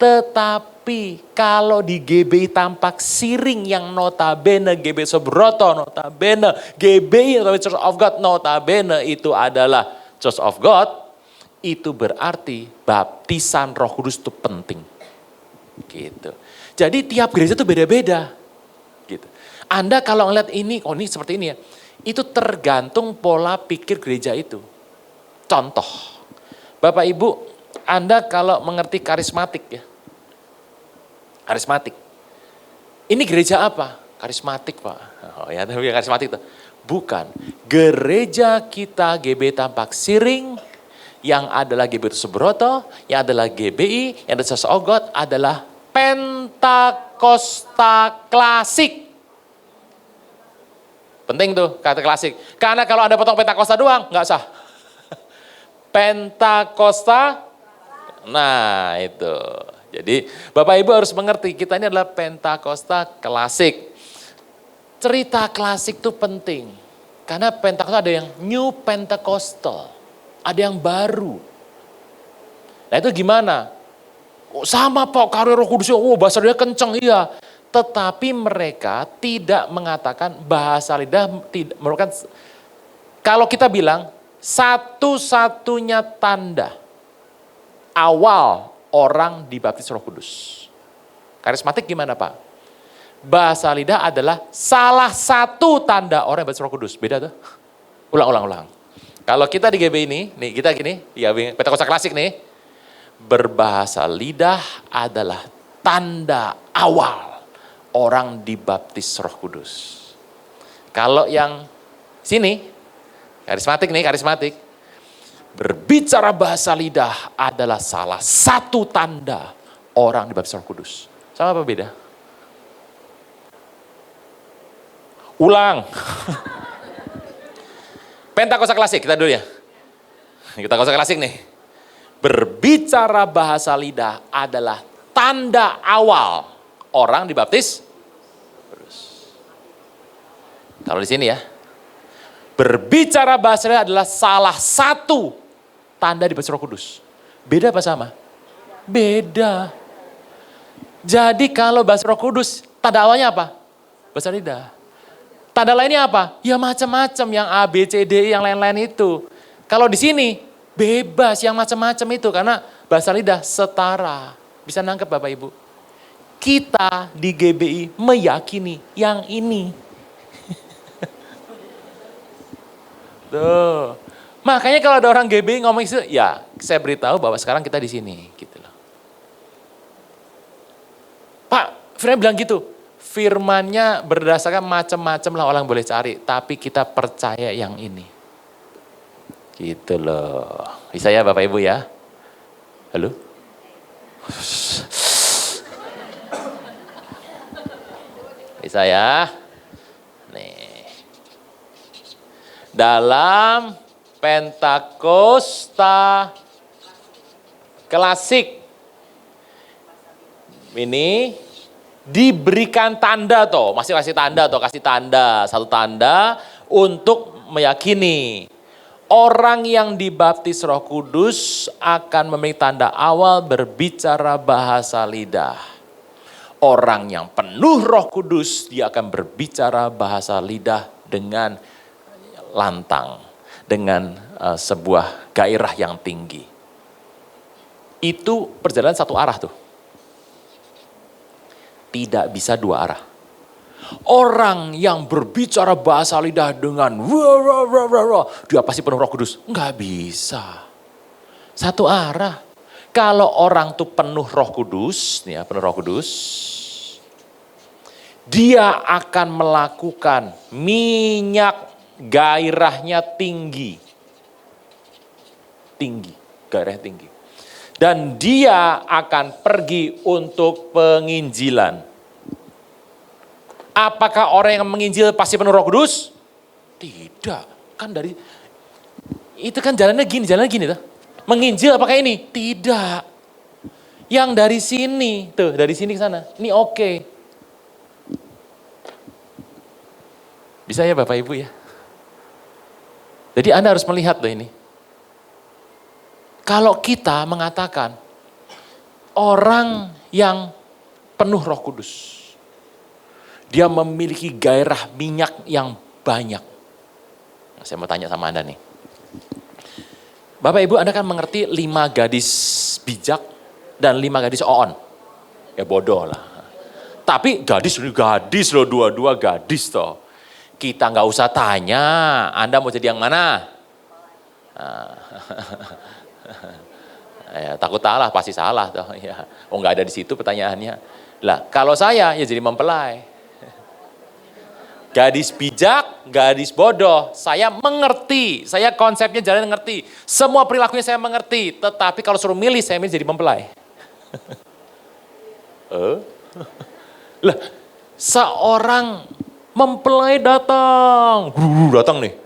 Tetapi kalau di GBI Tampak Siring yang notabene GBI Subroto, notabene GBI Church of God, notabene itu adalah Church of God, itu berarti baptisan Roh Kudus itu penting. Gitu. Jadi tiap gereja itu beda-beda. Gitu. Anda kalau ngeliat ini, ini seperti ini ya, itu tergantung pola pikir gereja itu. Contoh, Bapak Ibu, Anda kalau mengerti karismatik ya, karismatik. Ini gereja apa? Karismatik Pak. Oh ya, tapi karismatik itu. Bukan, gereja kita GBI Tampak Siring, yang adalah GBI Subroto, yang adalah GBI, yang adalah Church of God adalah Pentakosta klasik. Penting tuh kata klasik. Karena kalau Anda potong Pentakosta doang, nggak sah. Pentakosta, nah itu. Jadi Bapak Ibu harus mengerti, kita ini adalah Pentakosta klasik. Cerita klasik itu penting. Karena Pentakosta ada yang New Pentecostal, ada yang baru. Nah itu gimana? Sama Pak, karya Roh Kudusnya, bahasa dia kenceng, iya. Tetapi mereka tidak mengatakan bahasa lidah, tidak merupakan, kalau kita bilang satu-satunya tanda awal orang dibaptis Roh Kudus. Karismatik gimana Pak? Bahasa lidah adalah salah satu tanda orang dibaptis Roh Kudus. Beda tuh? Ulang. Kalau kita di GB ini, nih kita gini, ya Pentakosta klasik nih, berbahasa lidah adalah tanda awal orang dibaptis Roh Kudus. Kalau yang sini, karismatik, berbicara bahasa lidah adalah salah satu tanda orang dibaptis Roh Kudus. Sama apa beda? Ulang. Pentakosta klasik, kita dulu ya. Pentakosta klasik nih. Berbicara bahasa lidah adalah tanda awal orang dibaptis. Kalau di sini ya, berbicara bahasa lidah adalah salah satu tanda dibaptis Roh Kudus. Beda apa sama? Beda. Jadi kalau bahasa Roh Kudus, tanda awalnya apa? Bahasa lidah. Tanda lainnya apa? Ya macam-macam, yang A, B, C, D, yang lain-lain itu. Kalau di sini bebas yang macam-macam itu karena bahasa lidah setara. Bisa nangkep Bapak Ibu? Kita di GBI meyakini yang ini. Tuh. Makanya kalau ada orang GBI ngomong itu, ya saya beritahu bahwa sekarang kita di sini, gitu loh. Pak, firman bilang gitu. Firmannya berdasarkan macam-macam lah orang boleh cari, tapi kita percaya yang ini. Gitu loh. Bisa ya Bapak Ibu ya? Halo? Bisa ya? Nih. Dalam Pentakosta klasik ini diberikan tanda toh, masih kasih tanda toh, kasih tanda, satu tanda untuk meyakini orang yang dibaptis Roh Kudus akan memiliki tanda awal berbicara bahasa lidah. Orang yang penuh Roh Kudus dia akan berbicara bahasa lidah dengan lantang, dengan sebuah gairah yang tinggi. Itu perjalanan satu arah tuh. Tidak bisa dua arah. Orang yang berbicara bahasa lidah dengan dia pasti penuh Roh Kudus. Enggak bisa. Satu arah. Kalau orang tuh penuh Roh Kudus, nih ya, penuh Roh Kudus, dia akan melakukan minyak gairahnya tinggi. Tinggi, gairah tinggi. Dan dia akan pergi untuk penginjilan. Apakah orang yang menginjil pasti penuh Roh Kudus? Tidak. Kan dari itu kan jalannya gini tuh. Menginjil apakah ini? Tidak. Yang dari sini, tuh dari sini ke sana. Ini oke. Bisa ya Bapak Ibu ya? Jadi Anda harus melihat loh ini. Kalau kita mengatakan orang yang penuh Roh Kudus, dia memiliki gairah minyak yang banyak. Saya mau tanya sama Anda nih. Bapak Ibu, Anda kan mengerti 5 gadis bijak dan 5 gadis oon. Ya bodoh lah. Tapi gadis loh, dua-dua gadis toh. Kita nggak usah tanya, Anda mau jadi yang mana? Ya, takut salah, pasti salah toh. Ya. Oh nggak ada di situ pertanyaannya. Lah kalau saya ya jadi mempelai. Gadis bijak, gadis bodoh, saya mengerti, saya konsepnya jalan ngerti. Semua perilakunya saya mengerti, tetapi kalau suruh milih, saya milih jadi mempelai. Lah, seorang mempelai datang nih.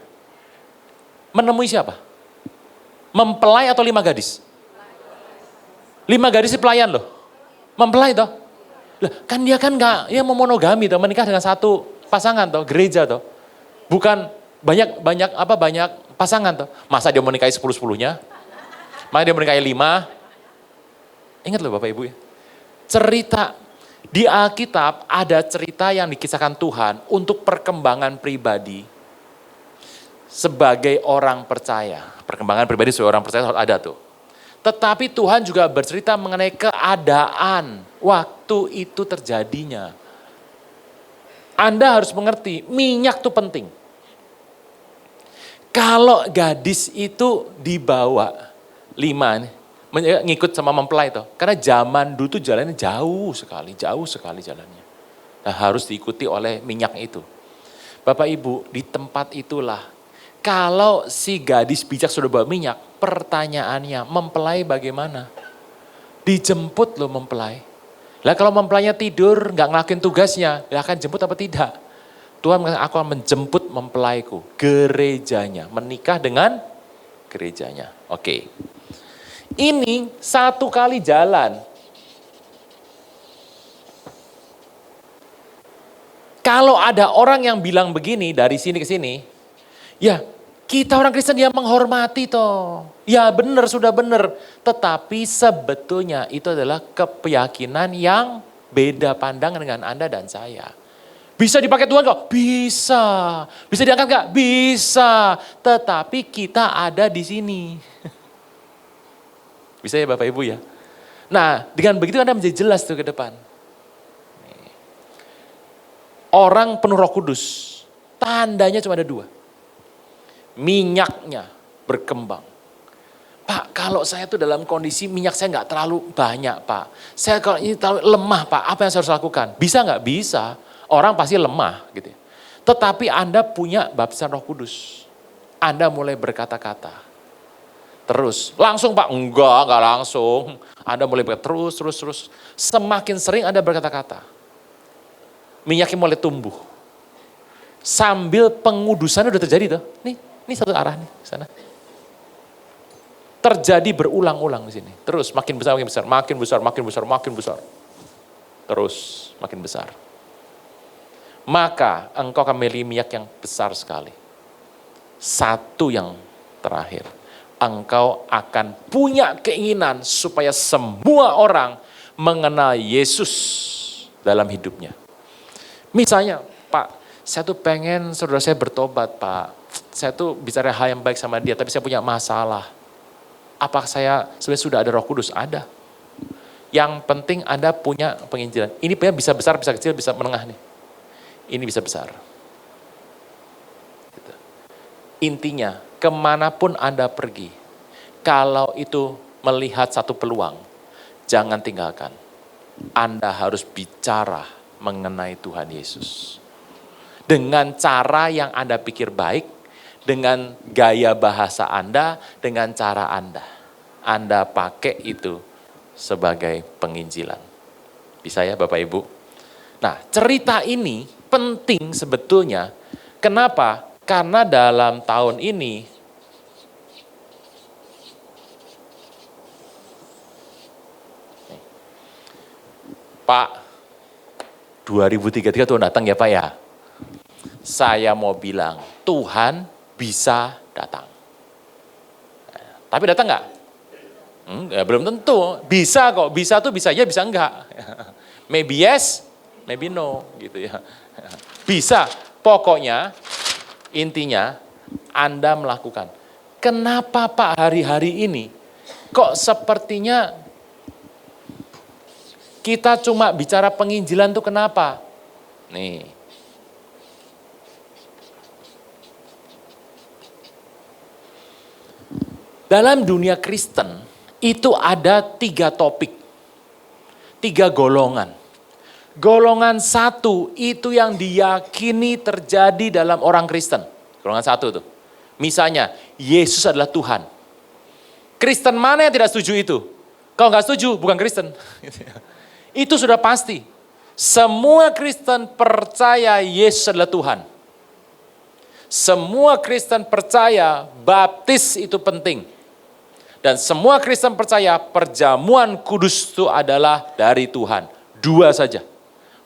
Menemui siapa? Mempelai atau 5 gadis? 5 gadis pelayan loh. Mempelai toh. Lah, kan dia kan enggak, ya mau monogami toh, menikah dengan satu pasangan toh, gereja toh. Bukan banyak pasangan toh. Masa dia menikahi 10-10-nya? Masa dia menikahi 5? Ingat loh Bapak Ibu ya. Cerita di Alkitab ada cerita yang dikisahkan Tuhan untuk perkembangan pribadi sebagai orang percaya. Perkembangan pribadi sebagai orang percaya harus ada tuh. Tetapi Tuhan juga bercerita mengenai keadaan waktu itu terjadinya. Anda harus mengerti, minyak itu penting. Kalau gadis itu dibawa 5 nih, ngikut sama mempelai toh. Karena zaman dulu tuh jalannya jauh sekali jalannya. Nah, harus diikuti oleh minyak itu. Bapak Ibu, di tempat itulah kalau si gadis bijak sudah bawa minyak, pertanyaannya mempelai bagaimana? Dijemput loh mempelai. Lah kalau mempelainya tidur, nggak ngelakuin tugasnya, ya akan jemput apa tidak? Tuhan mengatakan, aku akan menjemput mempelaiku, gerejanya, menikah dengan gerejanya. Oke. Ini satu kali jalan. Kalau ada orang yang bilang begini dari sini ke sini, ya kita orang Kristen dia menghormati toh. Ya benar, sudah benar. Tetapi sebetulnya itu adalah keyakinan yang beda pandangan dengan Anda dan saya. Bisa dipakai Tuhan kok? Bisa. Bisa diangkat gak? Bisa. Tetapi kita ada di sini. Bisa ya Bapak Ibu ya? Nah dengan begitu Anda menjadi jelas tuh ke depan. Orang penuh Roh Kudus, tandanya cuma ada 2. Minyaknya berkembang. Pak, kalau saya tuh dalam kondisi minyak saya nggak terlalu banyak, Pak. Saya kalau ini terlalu lemah, Pak. Apa yang saya harus lakukan? Bisa nggak? Bisa. Orang pasti lemah, gitu. Tetapi Anda punya baptisan Roh Kudus. Anda mulai berkata-kata. Terus, langsung Pak? Enggak langsung. Anda mulai terus. Semakin sering Anda berkata-kata. Minyaknya mulai tumbuh. Sambil pengudusan udah terjadi tuh. Nih. Ini satu arah nih, ke sana. Terjadi berulang-ulang di sini. Terus makin besar, makin besar, makin besar, makin besar, makin besar. Terus makin besar. Maka engkau akan memiliki minyak yang besar sekali. Satu yang terakhir. Engkau akan punya keinginan supaya semua orang mengenal Yesus dalam hidupnya. Misalnya, Pak, saya tuh pengen saudara saya bertobat, Pak. Saya tuh bicara hal yang baik sama dia, tapi saya punya masalah. Apakah saya sebenarnya sudah ada Roh Kudus? Ada. Yang penting Anda punya penginjilan. Ini bisa besar, bisa kecil, bisa menengah nih. Ini bisa besar. Gitu. Intinya, kemanapun Anda pergi, kalau itu melihat satu peluang, jangan tinggalkan. Anda harus bicara mengenai Tuhan Yesus. Dengan cara yang Anda pikir baik, dengan gaya bahasa Anda, dengan cara Anda pakai itu sebagai penginjilan. Bisa ya Bapak Ibu? Nah, cerita ini penting sebetulnya. Kenapa? Karena dalam tahun ini, Pak, 2033 tuh datang ya Pak ya. Saya mau bilang, Tuhan bisa datang. Tapi datang nggak? Belum tentu. Bisa kok. Bisa tuh bisa ya, bisa enggak. Maybe yes, maybe no. Gitu ya. Bisa. Pokoknya, intinya, Anda melakukan. Kenapa Pak hari-hari ini, kok sepertinya kita cuma bicara penginjilan tuh kenapa? Nih. Dalam dunia Kristen, itu ada 3 topik, 3 golongan. Golongan 1 itu yang diyakini terjadi dalam orang Kristen. Golongan 1 tuh. Misalnya, Yesus adalah Tuhan. Kristen mana yang tidak setuju itu? Kalau nggak setuju, bukan Kristen. Itu sudah pasti. Semua Kristen percaya Yesus adalah Tuhan. Semua Kristen percaya baptis itu penting. Dan semua Kristen percaya perjamuan kudus itu adalah dari Tuhan. 2 saja.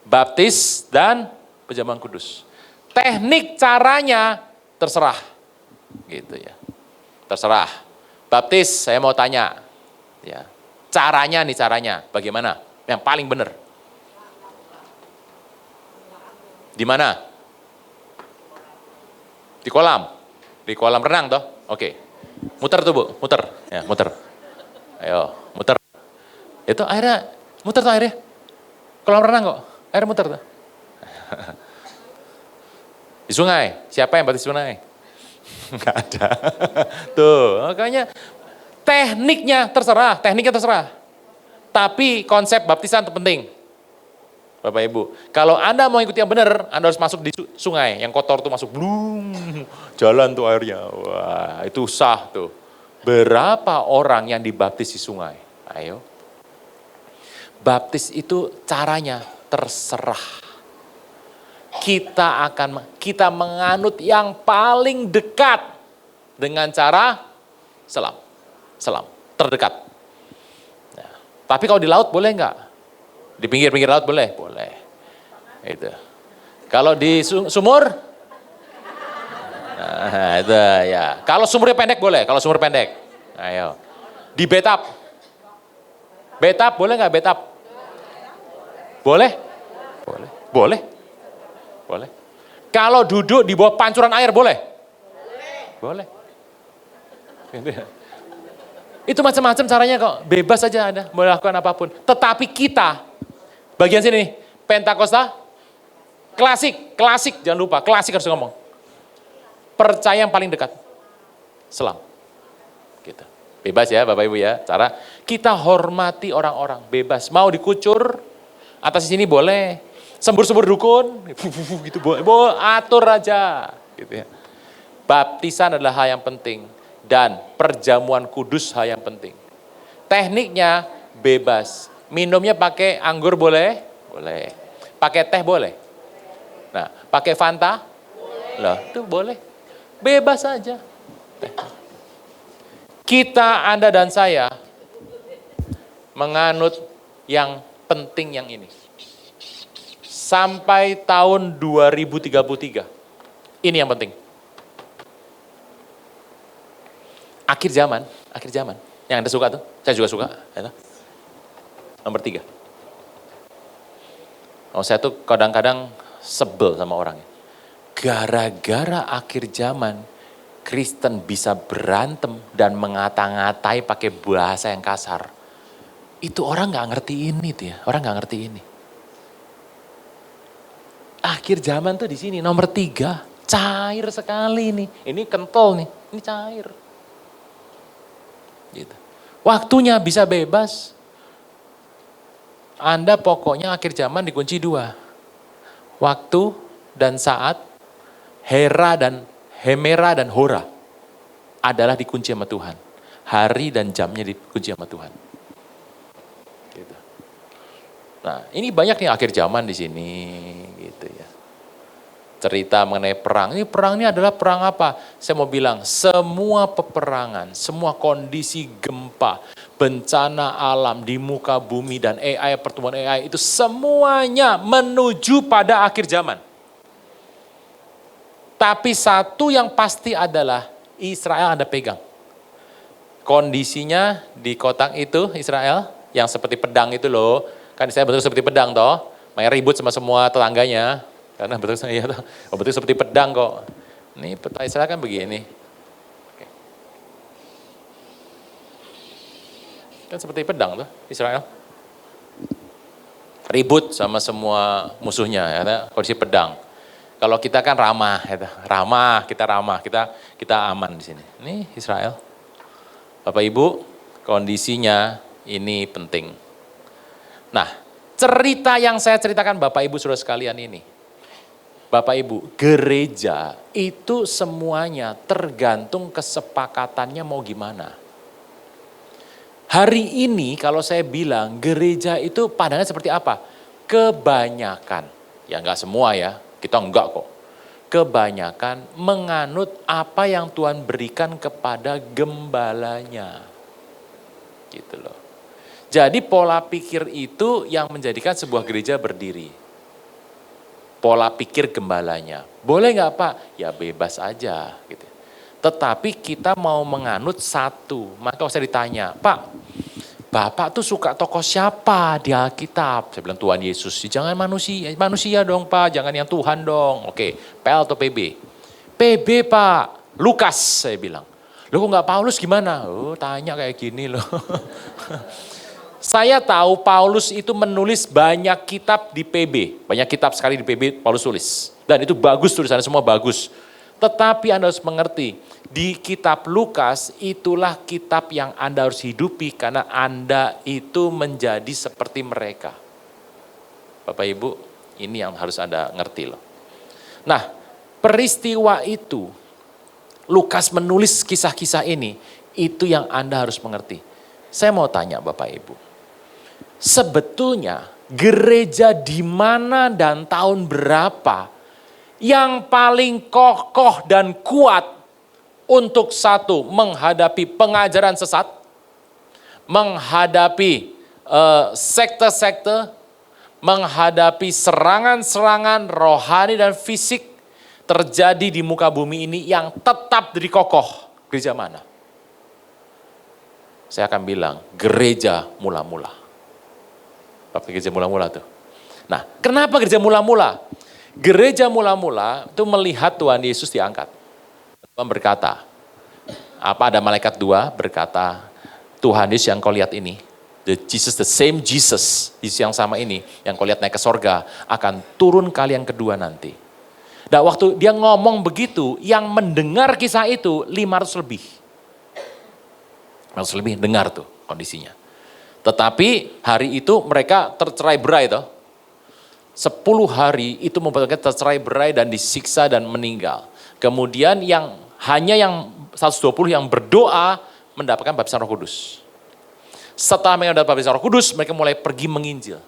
Baptis dan perjamuan kudus. Teknik caranya terserah. Gitu ya. Terserah. Baptis saya mau tanya. Ya. Caranya bagaimana? Yang paling benar. Di mana? Di kolam. Di kolam renang toh? Oke. Muter tuh Bu, muter. Ya, muter. Ayo, muter. Itu airnya, muter tuh airnya. Kolam renang kok, air muter tuh. Di sungai, siapa yang baptis di sungai? Enggak ada. Tuh, makanya tekniknya terserah. Tapi konsep baptisan itu penting. Bapak Ibu, kalau Anda mau ikuti yang benar, Anda harus masuk di sungai. Yang kotor tuh masuk, blum, jalan tuh airnya. Wah, itu sah tuh. Berapa orang yang dibaptis di sungai? Ayo. Baptis itu caranya terserah. Kita menganut yang paling dekat dengan cara selam. Terdekat. Nah, tapi kalau di laut boleh enggak? Di pinggir-pinggir laut boleh? Boleh. Itu. Kalau di sumur? Nah, itu ya. Kalau sumurnya pendek boleh, kalau sumur pendek. Ayo. Di bathtub? Bathtub boleh nggak bathtub? Boleh? Boleh. Kalau duduk di bawah pancuran air boleh? Boleh. Itu macam-macam caranya kok, bebas aja Anda mau lakukan apapun. Tetapi kita, bagian sini nih, Pentakosta, klasik, jangan lupa, klasik harus ngomong. Percaya yang paling dekat, selam. Gitu. Bebas ya Bapak Ibu ya, cara kita hormati orang-orang, bebas. Mau dikucur, atas sini boleh, sembur-sembur dukun, gitu boleh, atur aja. Gitu ya. Baptisan adalah hal yang penting, dan perjamuan kudus hal yang penting. Tekniknya bebas. Minumnya pakai anggur boleh? Boleh. Pakai teh boleh? Nah, pakai Fanta? Boleh. Loh, itu boleh. Bebas saja. Kita, Anda dan saya menganut yang penting yang ini. Sampai tahun 2033. Ini yang penting. Akhir zaman. Yang Anda suka tuh, saya juga suka. Nomor 3. Saya tuh kadang-kadang sebel sama orangnya. Gara-gara akhir zaman, Kristen bisa berantem dan mengata-ngatai pakai bahasa yang kasar. Itu orang nggak ngerti ini tuh ya, orang nggak ngerti ini. Akhir zaman tuh di sini, nomor 3, cair sekali nih. Ini kental nih, ini cair. Gitu. Waktunya bisa bebas. Anda pokoknya akhir zaman dikunci 2. Waktu dan saat, hemera dan hora adalah dikunci sama Tuhan. Hari dan jamnya dikunci sama Tuhan. Gitu. Nah, ini banyak nih akhir zaman di sini, gitu ya. Cerita mengenai perang. Ini perang ini adalah perang apa? Saya mau bilang, semua peperangan, semua kondisi gempa, bencana alam di muka bumi dan AI, pertumbuhan AI itu semuanya menuju pada akhir zaman. Tapi satu yang pasti adalah Israel Anda pegang. Kondisinya di kotak itu Israel yang seperti pedang itu loh. Kan Israel betul seperti pedang toh. Makanya ribut sama semua tetangganya. Karena betul seperti pedang kok. Ini peta Israel kan begini. Oke. Kan seperti pedang tuh Israel. Ribut sama semua musuhnya ya, kondisi pedang. Kalau kita kan ramah, kita aman di sini. Ini Israel. Bapak Ibu, kondisinya ini penting. Nah, cerita yang saya ceritakan Bapak Ibu saudara sekalian ini. Bapak Ibu, gereja itu semuanya tergantung kesepakatannya mau gimana. Hari ini kalau saya bilang gereja itu pandangan seperti apa? Kebanyakan, ya enggak semua ya, kita enggak kok. Kebanyakan menganut apa yang Tuhan berikan kepada gembalanya. Gitu loh. Jadi pola pikir itu yang menjadikan sebuah gereja berdiri. Pola pikir gembalanya. Boleh nggak Pak? Ya bebas aja. Gitu. Tetapi kita mau menganut satu. Maka saya ditanya, Pak, Bapak tuh suka tokoh siapa di Alkitab? Saya bilang Tuhan Yesus. Jangan manusia dong Pak, jangan yang Tuhan dong. Oke, PL atau PB? PB Pak, Lukas saya bilang. Loh kok nggak Paulus gimana? Oh tanya kayak gini loh. Saya tahu Paulus itu menulis banyak kitab di PB. Banyak kitab sekali di PB Paulus tulis. Dan itu bagus tulisannya semua bagus. Tetapi Anda harus mengerti, di kitab Lukas itulah kitab yang Anda harus hidupi karena Anda itu menjadi seperti mereka. Bapak Ibu, ini yang harus Anda ngerti loh. Nah, peristiwa itu, Lukas menulis kisah-kisah ini, itu yang Anda harus mengerti. Saya mau tanya Bapak Ibu, sebetulnya gereja di mana dan tahun berapa yang paling kokoh dan kuat untuk satu, menghadapi pengajaran sesat, menghadapi sekte-sekte, menghadapi serangan-serangan rohani dan fisik terjadi di muka bumi ini yang tetap dari kokoh. Gereja mana? Saya akan bilang gereja mula-mula. Apa gereja mula-mula tuh? Nah, kenapa gereja mula-mula? Gereja mula-mula itu melihat Tuhan Yesus diangkat. Tuhan berkata, apa ada malaikat 2 berkata, Tuhan Yesus yang kau lihat ini, the same Jesus, Yesus yang sama ini, yang kau lihat naik ke sorga, akan turun kali yang kedua nanti. Dan waktu dia ngomong begitu, yang mendengar kisah itu 500 lebih. 500 lebih dengar tuh kondisinya. Tetapi hari itu mereka tercerai berai toh. 10 hari itu membuat mereka tercerai berai dan disiksa dan meninggal. Kemudian hanya yang 120 yang berdoa mendapatkan baptisan Roh Kudus. Setelah mereka mendapat baptisan Roh Kudus, mereka mulai pergi menginjil.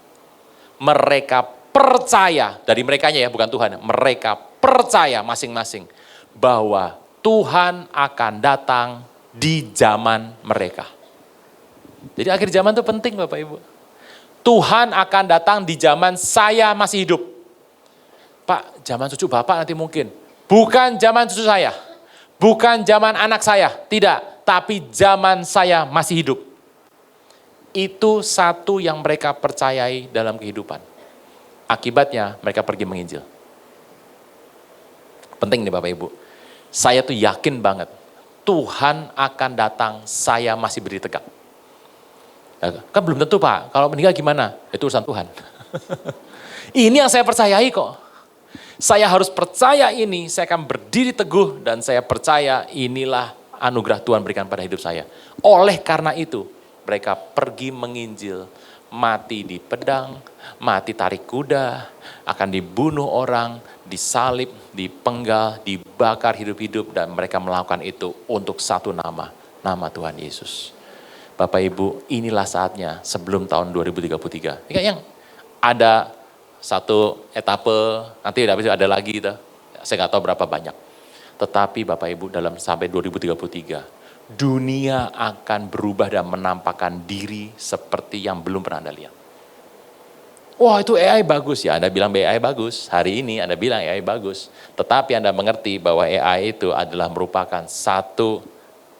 Mereka percaya, dari merekanya ya bukan Tuhan, mereka percaya masing-masing bahwa Tuhan akan datang di zaman mereka. Jadi akhir zaman itu penting Bapak Ibu. Tuhan akan datang di zaman saya masih hidup. Pak, zaman cucu Bapak nanti mungkin. Bukan zaman cucu saya. Bukan zaman anak saya. Tidak. Tapi zaman saya masih hidup. Itu satu yang mereka percayai dalam kehidupan. Akibatnya mereka pergi menginjil. Penting nih Bapak Ibu. Saya tuh yakin banget. Tuhan akan datang, saya masih berdiri tegak. Kan belum tentu Pak, kalau meninggal gimana? Itu urusan Tuhan. Ini yang saya percayai kok. Saya harus percaya ini, saya akan berdiri teguh dan saya percaya inilah anugerah Tuhan berikan pada hidup saya. Oleh karena itu, mereka pergi menginjil, mati di pedang, mati tarik kuda, akan dibunuh orang, disalib, dipenggal, dibakar hidup-hidup dan mereka melakukan itu untuk satu nama, nama Tuhan Yesus. Bapak Ibu, inilah saatnya sebelum tahun 2033. Ini yang ada satu etape, nanti ada lagi itu. Saya nggak tahu berapa banyak. Tetapi Bapak Ibu dalam sampai 2033, dunia akan berubah dan menampakkan diri seperti yang belum pernah Anda lihat. Wah itu AI bagus ya, Anda bilang AI bagus. Hari ini Anda bilang AI bagus. Tetapi Anda mengerti bahwa AI itu adalah merupakan satu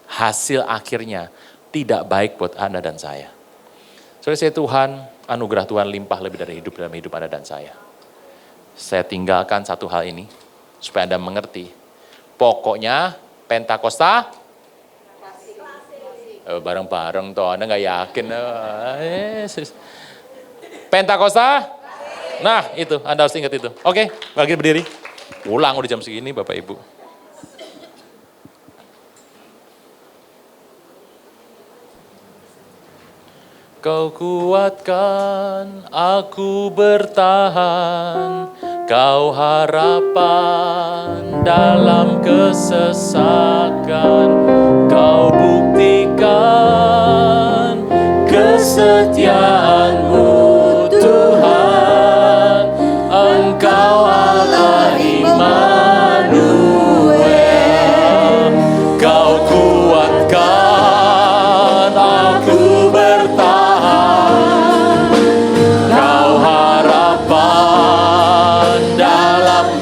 hasil akhirnya tidak baik buat Anda dan saya. Saudara, Tuhan, anugerah Tuhan limpah lebih dari hidup dalam hidup Anda dan saya. Saya tinggalkan satu hal ini, supaya Anda mengerti. Pokoknya Pentakosta, bareng-bareng toh, Anda nggak yakin. Pentakosta, nah itu, Anda harus ingat itu. Oke, bagi berdiri. Ulang udah jam segini Bapak Ibu. Kau kuatkan aku bertahan, Kau harapan dalam kesesakan, Kau buktikan kesetiaan-Mu Tuhan, Engkau Allah Immanuel, Kau kuatkan aku bertahan.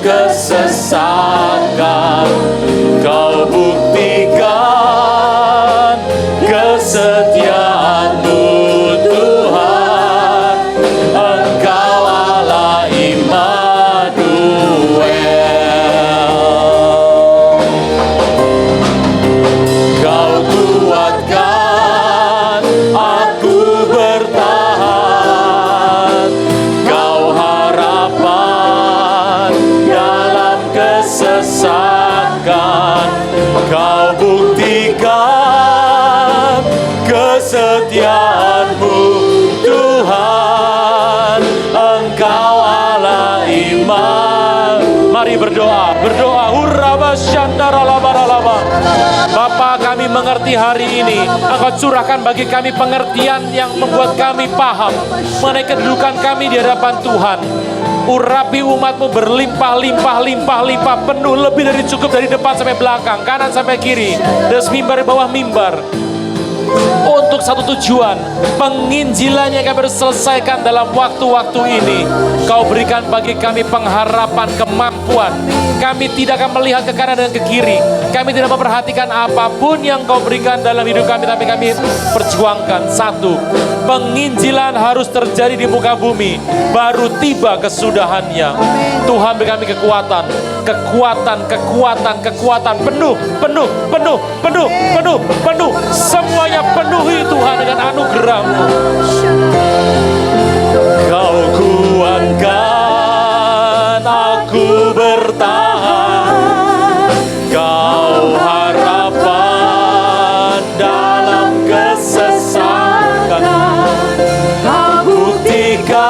Kesesakan, Kau buktikan kesetiaan-Mu Tuhan, Engkau Allah Immanuel. Kau kuatkan aku bertahan, Kau harapan dalam kesesakan, Kau buktikan kesetiaan-Mu Tuhan, Engkau Allah iman. Mari berdoa, Bapa, kami mengerti hari ini, Engkau curahkan bagi kami pengertian yang membuat kami paham mengenai kedudukan kami di hadapan Tuhan. Urapi umat-Mu berlimpah, penuh lebih dari cukup dari depan sampai belakang, kanan sampai kiri, dari mimbar bawah mimbar. Untuk satu tujuan, penginjilan yang kami harus selesaikan dalam waktu-waktu ini. Kau berikan bagi kami pengharapan, kemampuan. Kami tidak akan melihat ke kanan dan ke kiri. Kami tidak memperhatikan apapun yang Kau berikan dalam hidup kami, tapi kami perjuangkan satu, penginjilan harus terjadi di muka bumi, baru tiba kesudahannya. Tuhan beri kami kekuatan, penuh, semuanya penuhi Tuhan dengan anugerah-Mu. Kau kuatkan aku bertahan, Kau harapan dalam kesesakan, Kau buktikan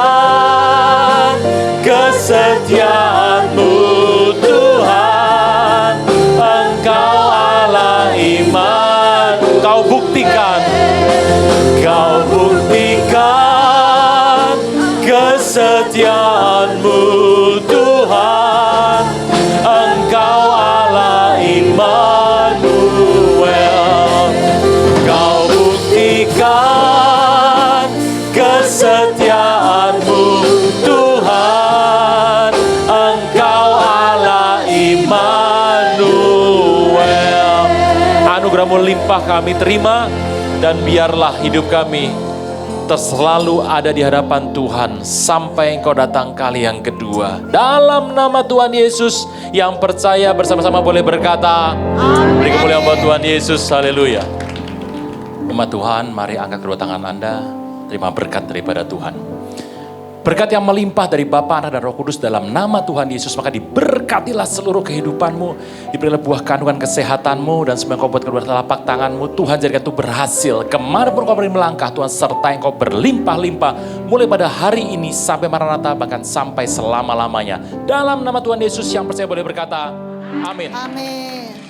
kesetiaan-Mu Tuhan, Engkau Allah iman. Kau buktikan kesetiaan-Mu Tuhan, Engkau Allah iman. Bapa kami terima, dan biarlah hidup kami selalu ada di hadapan Tuhan sampai Engkau datang kali yang kedua. Dalam nama Tuhan Yesus, yang percaya bersama-sama boleh berkata, beri kemuliaan buat Tuhan Yesus, haleluya. Umat Tuhan, mari angkat kedua tangan Anda, terima berkat daripada Tuhan. Berkat yang melimpah dari Bapa, Anak, dan Roh Kudus dalam nama Tuhan Yesus. Maka diberkatilah seluruh kehidupanmu. Diberilah buah kandungan kesehatanmu. Dan semua yang kau buat kedua telapak tanganmu, Tuhan jadikan itu berhasil. Kemanapun kau beri melangkah, Tuhan sertai engkau berlimpah-limpah. Mulai pada hari ini sampai Maranatha, bahkan sampai selama-lamanya. Dalam nama Tuhan Yesus, yang percaya boleh berkata, amin. Amin.